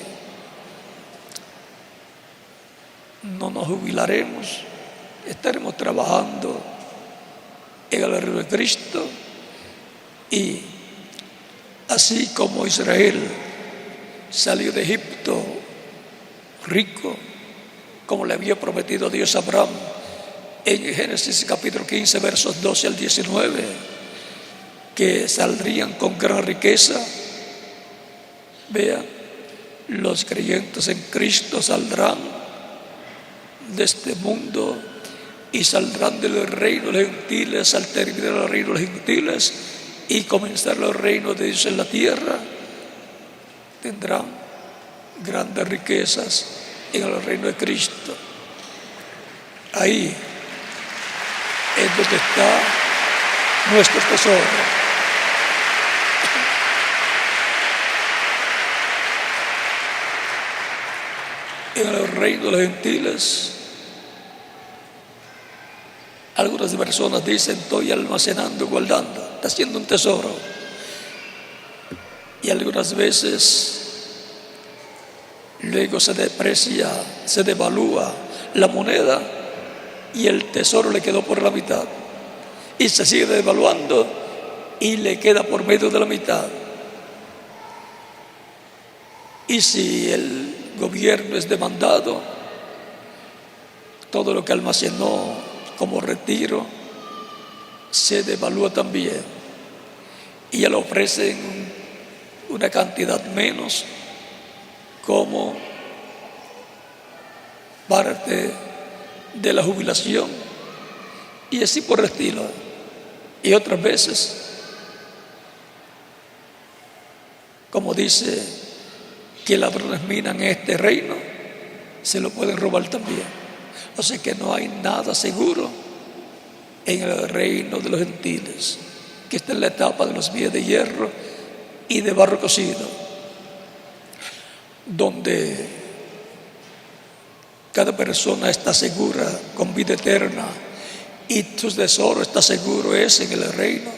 No nos jubilaremos, estaremos trabajando en el reino de Cristo, y así como Israel salió de Egipto rico, como le había prometido Dios a Abraham en Génesis capítulo 15 versos 12 al 19, que saldrían con gran riqueza. Vean, los creyentes en Cristo saldrán de este mundo y saldrán del reino de los gentiles al terminar el reino de los gentiles y comenzar el reino de Dios en la tierra. Tendrán grandes riquezas en el reino de Cristo. Ahí es donde está nuestro tesoro. En el reino de los gentiles, algunas personas dicen: estoy almacenando, guardando, está haciendo un tesoro. Y algunas veces luego se deprecia, se devalúa la moneda y el tesoro le quedó por la mitad, y se sigue devaluando y le queda por medio de la mitad. Y si el gobierno es demandado, todo lo que almacenó como retiro se devalúa también, y ya le ofrecen una cantidad menos como parte de la jubilación, y así por el estilo. Y otras veces, como dice, que ladrones minan este reino, se lo pueden robar también. O sea que no hay nada seguro en el reino de los gentiles, que está en la etapa de los pies de hierro y de barro cocido, donde cada persona está segura con vida eterna, y tu tesoro está seguro es en el reino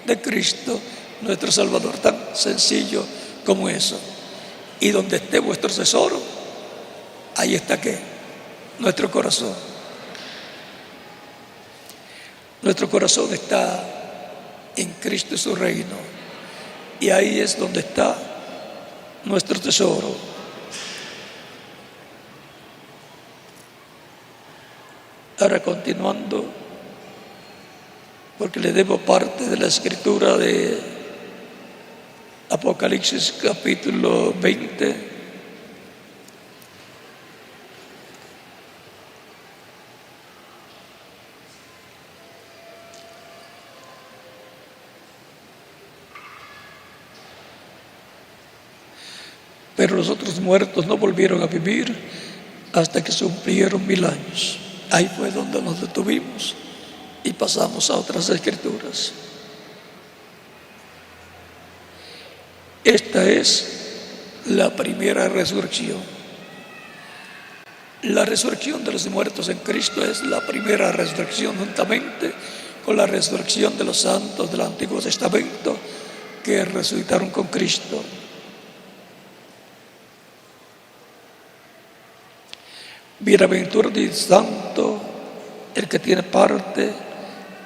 de Cristo nuestro Salvador. Tan sencillo como eso. Y donde esté vuestro tesoro, ahí está ¿qué? Nuestro corazón. Nuestro corazón está en Cristo y su reino, y ahí es donde está nuestro tesoro. Ahora, continuando, porque le debo parte de la escritura de Apocalipsis capítulo 20. Pero los otros muertos no volvieron a vivir hasta que se cumplieron 1000 años. Ahí fue donde nos detuvimos y pasamos a otras escrituras. Esta es la primera resurrección. La resurrección de los muertos en Cristo es la primera resurrección, juntamente con la resurrección de los santos del Antiguo Testamento que resucitaron con Cristo. Bienaventurado y santo el que tiene parte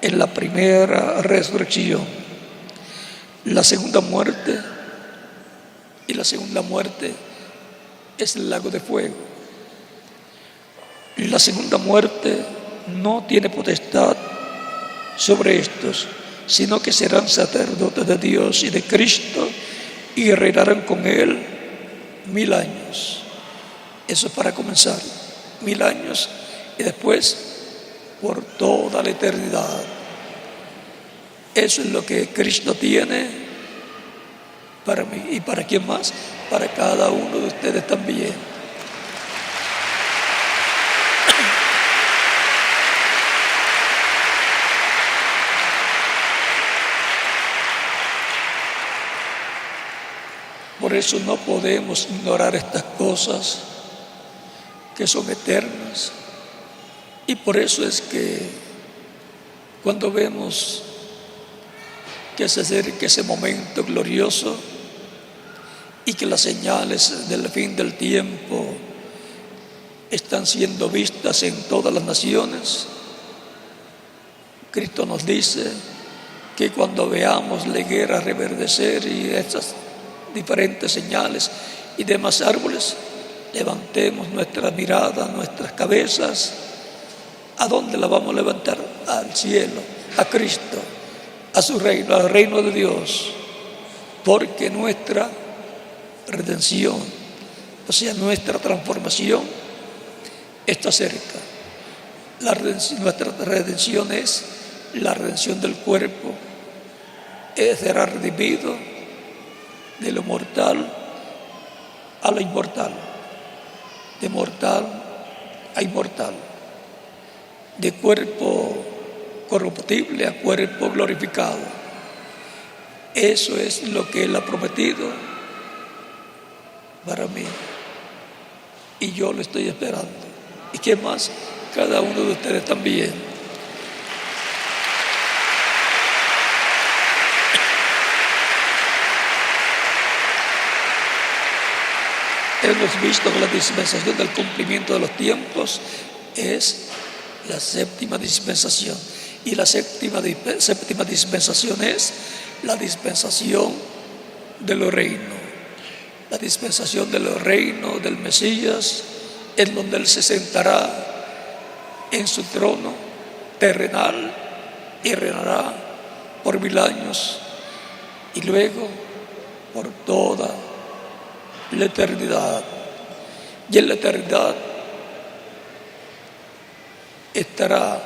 en la primera resurrección. La segunda muerte, y la segunda muerte es el lago de fuego. La segunda muerte no tiene potestad sobre estos, sino que serán sacerdotes de Dios y de Cristo y reinarán con Él 1000 años. Eso es para comenzar, 1000 años, y después por toda la eternidad. Eso es lo que Cristo tiene para mí. ¿Y para quién más? Para cada uno de ustedes también. eso no podemos ignorar estas cosas que son eternas. Y por eso es que cuando vemos que se acerca ese momento glorioso y que las señales del fin del tiempo están siendo vistas en todas las naciones, Cristo nos dice que cuando veamos la higuera reverdecer y estas diferentes señales y demás árboles, levantemos nuestra mirada, nuestras cabezas. ¿A dónde la vamos a levantar? Al cielo, a Cristo, a su reino, al reino de Dios, porque nuestra redención, o sea, nuestra transformación está cerca. Nuestra redención es la redención del cuerpo, será redimido de lo mortal a lo inmortal, de mortal a inmortal, de cuerpo corruptible a cuerpo glorificado. Eso es lo que Él ha prometido para mí, y yo lo estoy esperando. ¿Y qué más? Cada uno de ustedes también. Hemos visto que la dispensación del cumplimiento de los tiempos es la séptima dispensación. Y la séptima dispensación es la dispensación de los reinos. La dispensación de los reinos del Mesías, en donde Él se sentará en su trono terrenal y reinará por 1000 años y luego por toda la eternidad. Y en la eternidad estará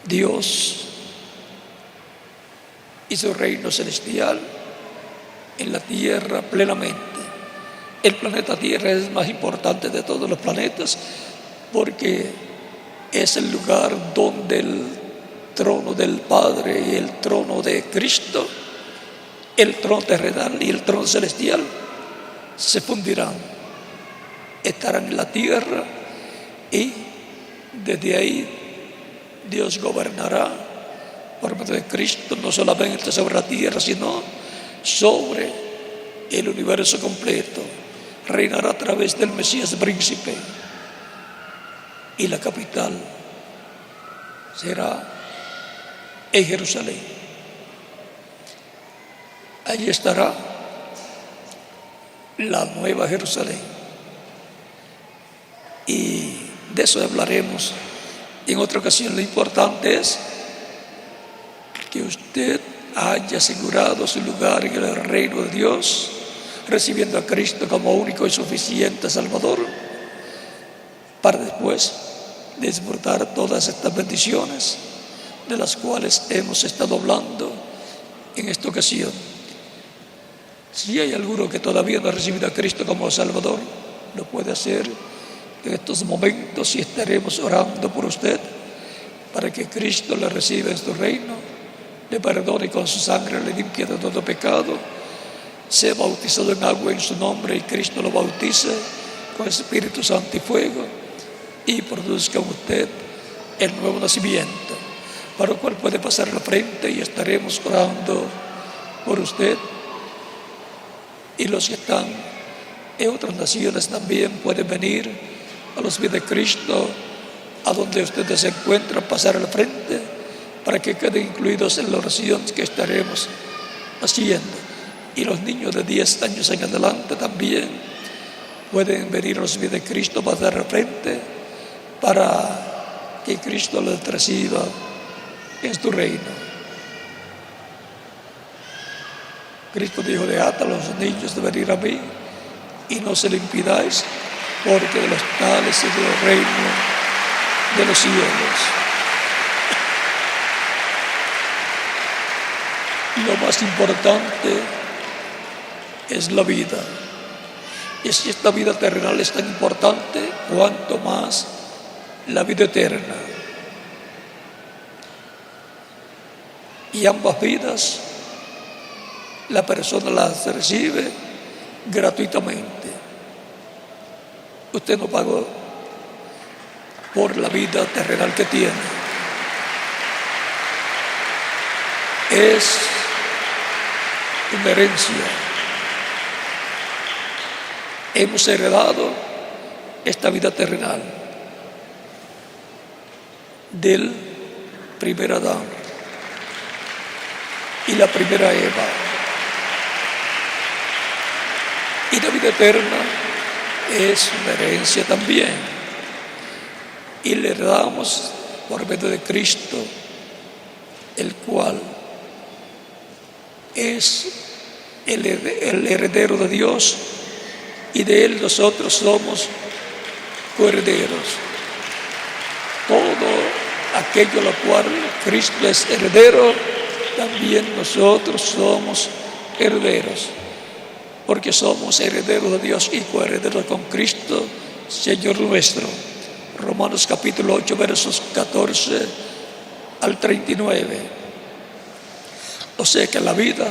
Dios y su reino celestial en la tierra plenamente. El planeta Tierra es el más importante de todos los planetas porque es el lugar donde el trono del Padre y el trono de Cristo, el trono terrenal y el trono celestial, se fundirán, estarán en la tierra, y desde ahí Dios gobernará por medio de Cristo, no solamente sobre la tierra, sino sobre el universo completo. Reinará a través del Mesías príncipe, y la capital será en Jerusalén. Allí estará la nueva Jerusalén, y de eso hablaremos en otra ocasión. Lo importante es que usted haya asegurado su lugar en el reino de Dios, recibiendo a Cristo como único y suficiente Salvador, para después disfrutar todas estas bendiciones de las cuales hemos estado hablando en esta ocasión. Si hay alguno que todavía no ha recibido a Cristo como Salvador, lo puede hacer en estos momentos, y estaremos orando por usted para que Cristo le reciba en su reino, le perdone, con su sangre le limpie de todo pecado, sea bautizado en agua en su nombre y Cristo lo bautice con Espíritu Santo y fuego, y produzca en usted el nuevo nacimiento, para lo cual puede pasar a la frente y estaremos orando por usted. Y los que están en otras naciones también pueden venir a los pies de Cristo, a donde ustedes se encuentran, pasar a la frente para que queden incluidos en la oración que estaremos haciendo. Y los niños de 10 años en adelante también pueden venir a los pies de Cristo, pasar a la frente para que Cristo les reciba en su reino. Cristo dijo: dejad a los niños de venir a mí y no se lo impidáis, porque de los tales es el reino de los cielos. Lo más importante es la vida. Y si esta vida terrenal es tan importante, cuanto más la vida eterna. Y ambas vidas la persona las recibe gratuitamente. Usted no pagó por la vida terrenal que tiene. Es una herencia. Hemos heredado esta vida terrenal del primer Adán y la primera Eva. Y la vida eterna es una herencia también. Y le heredamos por medio de Cristo, el cual es el heredero de Dios, y de Él nosotros somos coherederos. Todo aquello a lo cual Cristo es heredero, también nosotros somos herederos, porque somos herederos de Dios y coherederos con Cristo, Señor nuestro. Romanos capítulo 8, versos 14 al 39. O sea que la vida,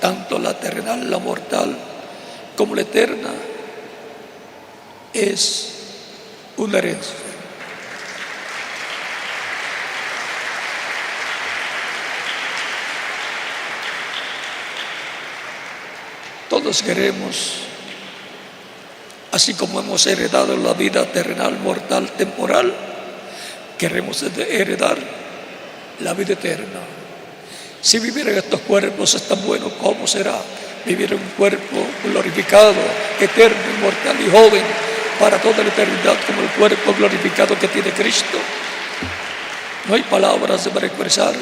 tanto la terrenal, la mortal, como la eterna, es una herencia. Todos queremos, así como hemos heredado la vida terrenal, mortal, temporal, queremos heredar la vida eterna. Si vivir en estos cuerpos es tan bueno, ¿cómo será vivir en un cuerpo glorificado, eterno, inmortal y joven para toda la eternidad, como el cuerpo glorificado que tiene Cristo? No hay palabras para expresar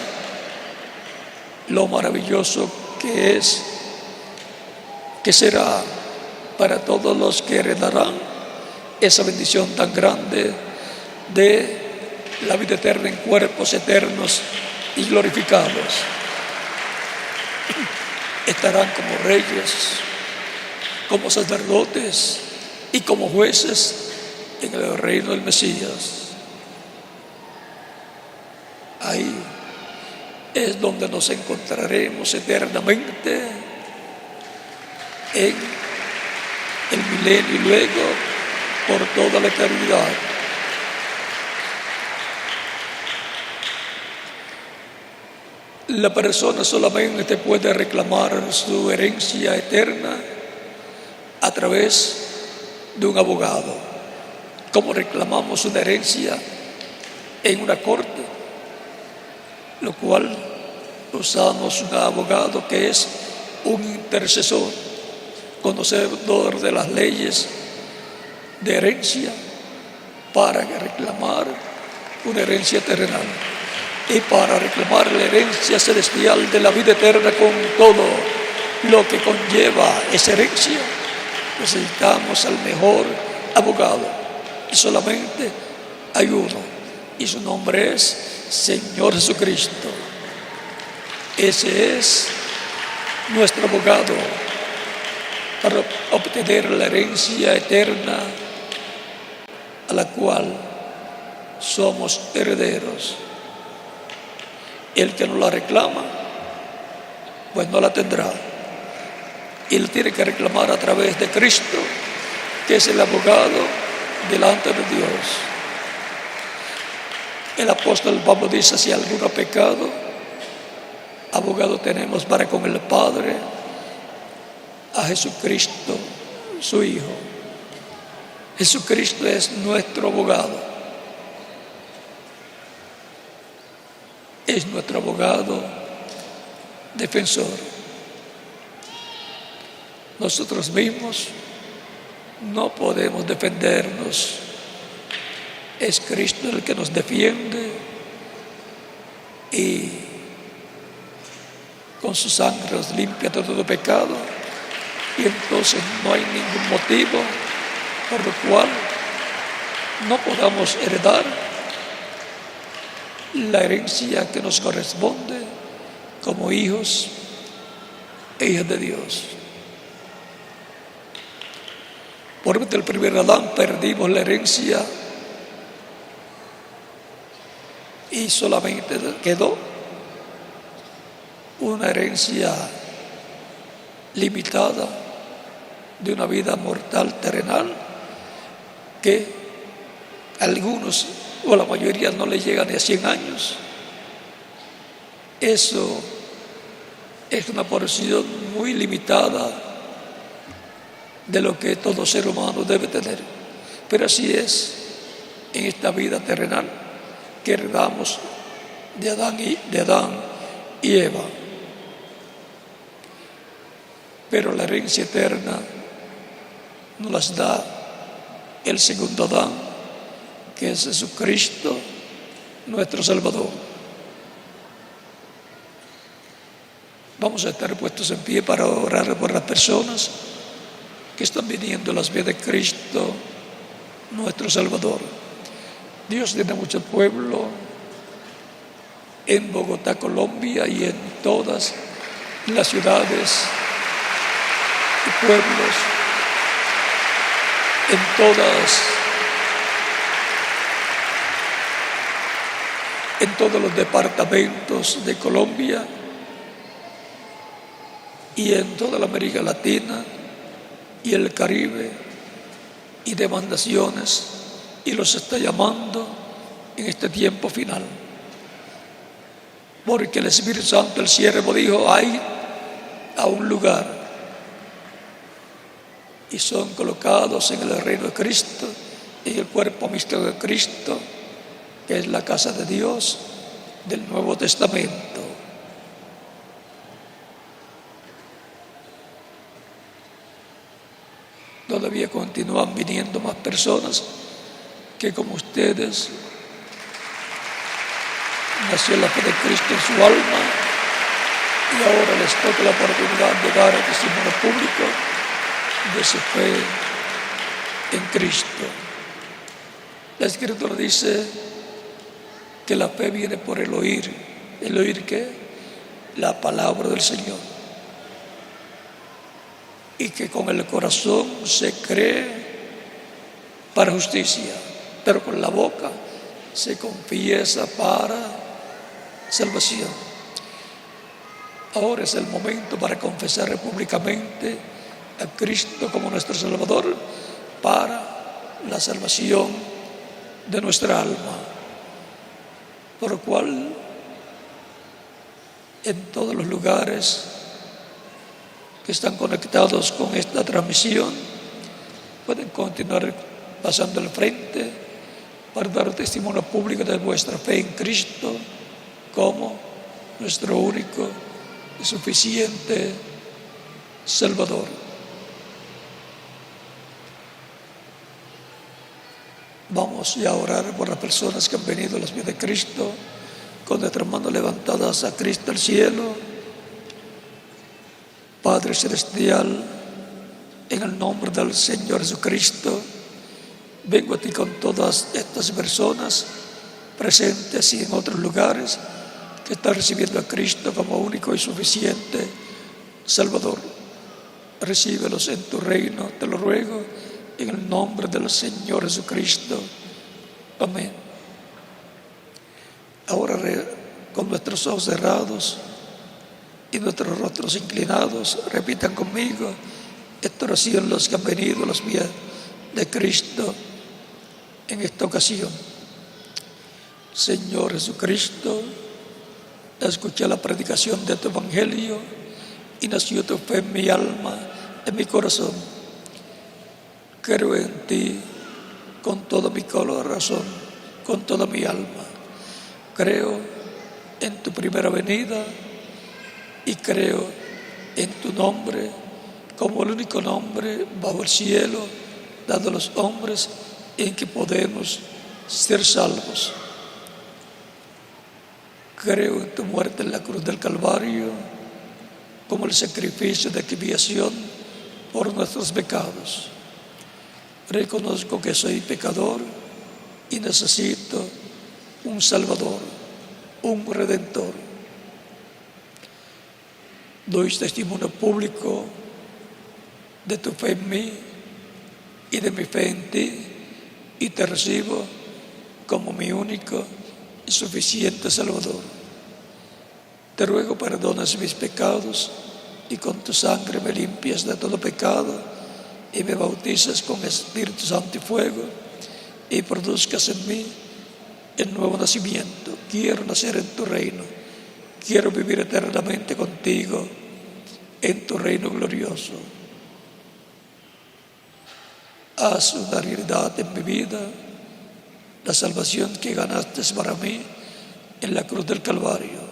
lo maravilloso que es, que será para todos los que heredarán esa bendición tan grande de la vida eterna en cuerpos eternos y glorificados. Estarán como reyes, como sacerdotes y como jueces en el reino del Mesías. Ahí es donde nos encontraremos eternamente en el milenio y luego por toda la eternidad. La persona solamente puede reclamar su herencia eterna a través de un abogado. Como reclamamos una herencia en una corte, lo cual usamos un abogado que es un intercesor, conocedor de las leyes de herencia, para reclamar una herencia terrenal y para reclamar la herencia celestial de la vida eterna con todo lo que conlleva esa herencia. Necesitamos al mejor abogado, y solamente hay uno, y su nombre es Señor Jesucristo. Ese es nuestro abogado para obtener la herencia eterna a la cual somos herederos. El que no la reclama, pues no la tendrá. Y él tiene que reclamar a través de Cristo, que es el abogado delante de Dios. El apóstol Pablo dice: si alguno ha pecado, abogado tenemos para con el Padre, a Jesucristo, su Hijo. Jesucristo es nuestro abogado. Es nuestro abogado defensor. Nosotros mismos no podemos defendernos. Es Cristo el que nos defiende, y con su sangre nos limpia de todo pecado, y entonces no hay ningún motivo por lo cual no podamos heredar la herencia que nos corresponde como hijos e hijas de Dios. Por medio del primer Adán perdimos la herencia y solamente quedó una herencia limitada de una vida mortal terrenal que algunos o la mayoría no le llegan ni a 100 años. Eso es una porción muy limitada de lo que todo ser humano debe tener. Pero así es en esta vida terrenal que heredamos de Adán y Eva. Pero la herencia eterna nos las da el segundo Adán, que es Jesucristo, nuestro Salvador. Vamos a estar puestos en pie para orar por las personas que están viniendo a las vidas de Cristo, nuestro Salvador. Dios tiene mucho pueblo en Bogotá, Colombia, y en todas las ciudades y pueblos, en todos los departamentos de Colombia y en toda la América Latina y el Caribe y demás naciones, y los está llamando en este tiempo final. Porque el Espíritu Santo, el siervo, dijo: hay a un lugar, y son colocados en el reino de Cristo, en el cuerpo místico de Cristo, que es la casa de Dios del Nuevo Testamento. Todavía continúan viniendo más personas que, como ustedes, nació la fe de Cristo en su alma y ahora les toca la oportunidad de dar el testimonio público de su fe en Cristo. La Escritura dice que la fe viene por el oír. ¿El oír qué? La palabra del Señor. Y que con el corazón se cree para justicia, pero con la boca se confiesa para salvación. Ahora es el momento para confesar públicamente a Cristo como nuestro Salvador para la salvación de nuestra alma, por lo cual en todos los lugares que están conectados con esta transmisión pueden continuar pasando al frente para dar testimonio público de vuestra fe en Cristo como nuestro único y suficiente Salvador. Vamos ya a orar por las personas que han venido a los pies de Cristo con nuestras manos levantadas a Cristo al cielo. Padre Celestial, en el nombre del Señor Jesucristo, vengo a ti con todas estas personas presentes y en otros lugares que están recibiendo a Cristo como único y suficiente Salvador. Recíbelos en tu reino, te lo ruego, en el nombre del Señor Jesucristo. Amén. Ahora, con nuestros ojos cerrados y nuestros rostros inclinados, repitan conmigo esta oración los que han venido a los pies de Cristo en esta ocasión. Señor Jesucristo, escuché la predicación de tu evangelio y nació tu fe en mi alma, en mi corazón. Creo en ti con todo mi corazón, con toda mi alma. Creo en tu primera venida y creo en tu nombre como el único nombre bajo el cielo dado a los hombres en que podemos ser salvos. Creo en tu muerte en la cruz del Calvario como el sacrificio de expiación por nuestros pecados. Reconozco que soy pecador y necesito un Salvador, un Redentor. Doy testimonio público de tu fe en mí y de mi fe en ti, y te recibo como mi único y suficiente Salvador. Te ruego perdones mis pecados y con tu sangre me limpias de todo pecado y me bautizas con Espíritu Santo y fuego y produzcas en mí el nuevo nacimiento. Quiero nacer en tu reino, quiero vivir eternamente contigo en tu reino glorioso. Haz una realidad en mi vida la salvación que ganaste para mí en la cruz del Calvario.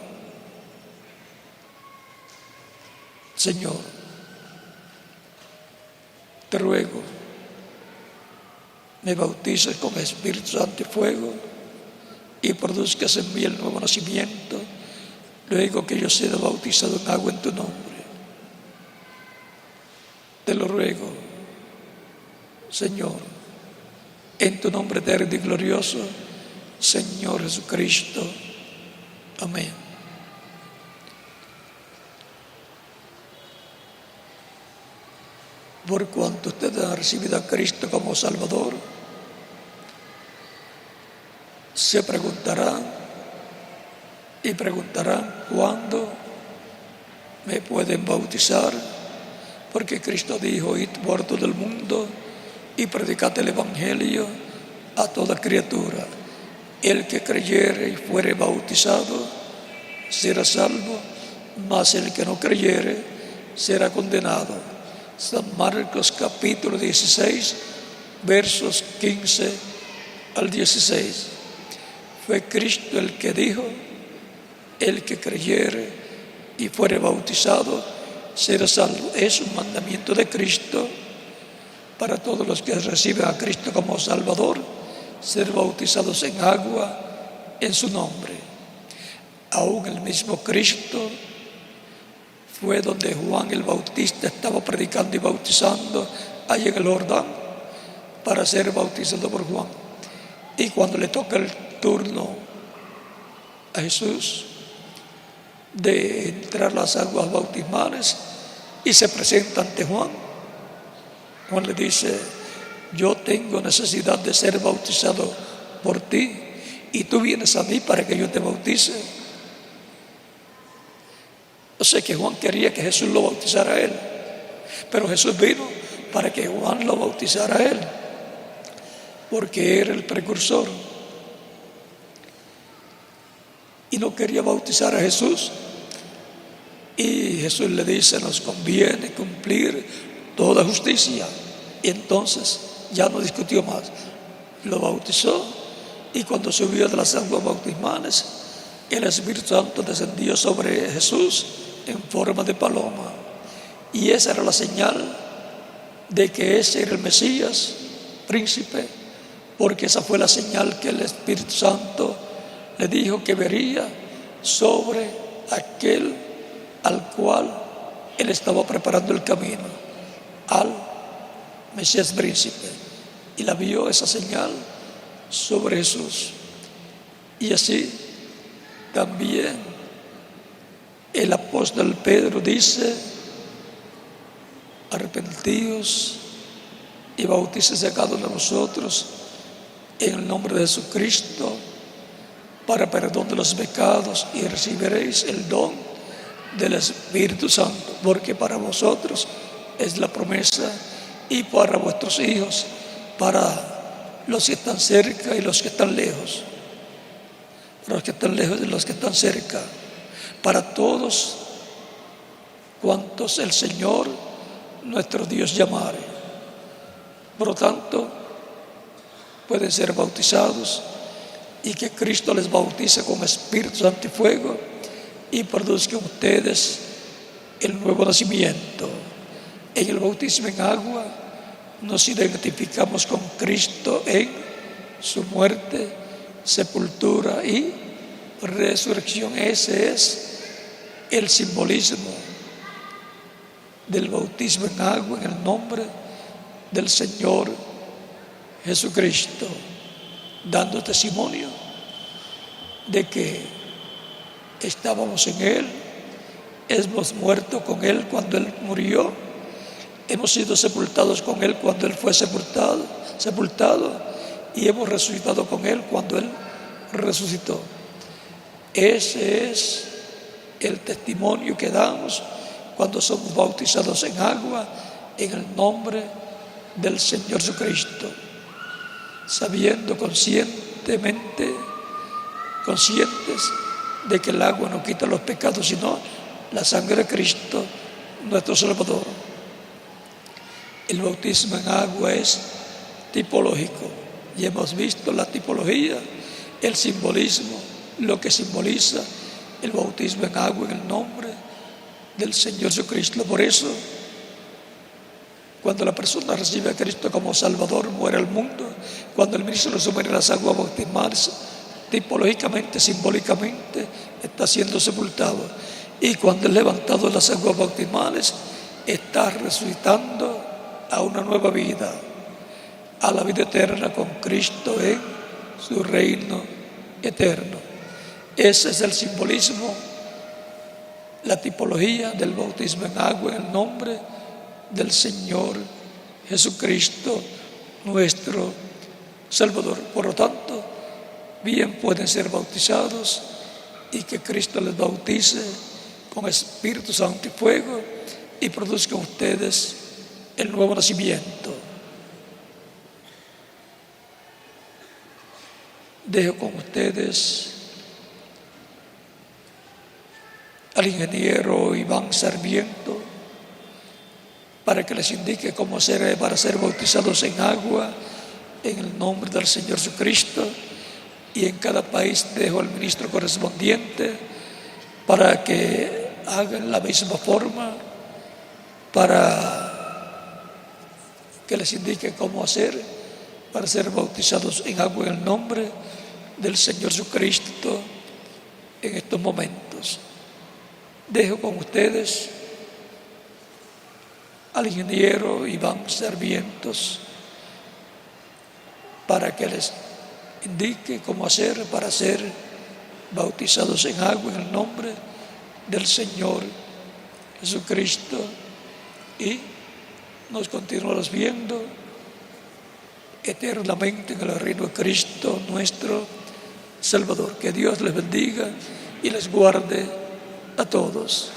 Señor, te ruego, me bautices con Espíritu Santo y fuego y produzcas en mí el nuevo nacimiento, luego que yo sea bautizado en agua en tu nombre. Te lo ruego, Señor, en tu nombre eterno y glorioso, Señor Jesucristo. Amén. Por cuanto ustedes han recibido a Cristo como Salvador, se preguntarán ¿cuándo me pueden bautizar? Porque Cristo dijo: id por todo el mundo y predicad el Evangelio a toda criatura. El que creyere y fuere bautizado será salvo, mas el que no creyere será condenado. San Marcos capítulo 16, versos 15 al 16. Fue Cristo el que dijo: el que creyere y fuere bautizado será salvo. Es un mandamiento de Cristo para todos los que reciben a Cristo como Salvador, ser bautizados en agua en su nombre. Aún el mismo Cristo fue donde Juan el Bautista estaba predicando y bautizando allá en el Jordán para ser bautizado por Juan. Y cuando le toca el turno a Jesús de entrar a las aguas bautismales y se presenta ante Juan, Juan le dice: yo tengo necesidad de ser bautizado por ti y tú vienes a mí para que yo te bautice. O sea que Juan quería que Jesús lo bautizara a él, pero Jesús vino para que Juan lo bautizara a él, porque era el precursor. Y no quería bautizar a Jesús. Y Jesús le dice: nos conviene cumplir toda justicia. Y entonces ya no discutió más, lo bautizó. Y cuando subió de las aguas bautismales, el Espíritu Santo descendió sobre Jesús en forma de paloma. Y esa era la señal de que ese era el Mesías, príncipe, porque esa fue la señal que el Espíritu Santo le dijo que vería sobre aquel al cual él estaba preparando el camino, al Mesías príncipe. Y la vio esa señal sobre Jesús. Y así también el apóstol Pedro dice: arrepentíos y bautícese a cada uno de vosotros en el nombre de Jesucristo para perdón de los pecados y recibiréis el don del Espíritu Santo, porque para vosotros es la promesa y para vuestros hijos, para los que están cerca y los que están lejos, para los que están lejos y los que están cerca, para todos cuantos el Señor nuestro Dios llamare. Por lo tanto, pueden ser bautizados y que Cristo les bautice con Espíritu Santo y fuego y produzcan ustedes el nuevo nacimiento. En el bautismo en agua nos identificamos con Cristo en su muerte, sepultura y resurrección. Ese es el simbolismo del bautismo en agua en el nombre del Señor Jesucristo, dando testimonio de que estábamos en Él, hemos muerto con Él cuando Él murió, hemos sido sepultados con Él cuando Él fue sepultado y hemos resucitado con Él cuando Él resucitó. Ese es el testimonio que damos cuando somos bautizados en agua en el nombre del Señor Jesucristo, sabiendo conscientes de que el agua no quita los pecados, sino la sangre de Cristo, nuestro Salvador. El bautismo en agua es tipológico y hemos visto la tipología, el simbolismo, lo que simboliza el bautismo en agua en el nombre del Señor Jesucristo. Por eso, cuando la persona recibe a Cristo como Salvador, muere al mundo. Cuando el ministro lo sumerge en las aguas bautismales, tipológicamente, simbólicamente, está siendo sepultado. Y cuando es levantado en las aguas bautismales, está resucitando a una nueva vida, a la vida eterna con Cristo en su reino eterno. Ese es el simbolismo, la tipología del bautismo en agua en el nombre del Señor Jesucristo, nuestro Salvador. Por lo tanto, bien pueden ser bautizados y que Cristo les bautice con Espíritu Santo y fuego y produzcan ustedes el nuevo nacimiento. Dejo con ustedes al ingeniero Iván Sarmiento para que les indique cómo hacer para ser bautizados en agua en el nombre del Señor Jesucristo. Y en cada país dejo al ministro correspondiente para que hagan la misma forma, para que les indique cómo hacer para ser bautizados en agua en el nombre del Señor Jesucristo en estos momentos. Dejo con ustedes al ingeniero Iván Sarmientos para que les indique cómo hacer para ser bautizados en agua en el nombre del Señor Jesucristo, y nos continuaremos viendo eternamente en el reino de Cristo, nuestro Salvador. Que Dios les bendiga y les guarde a todos.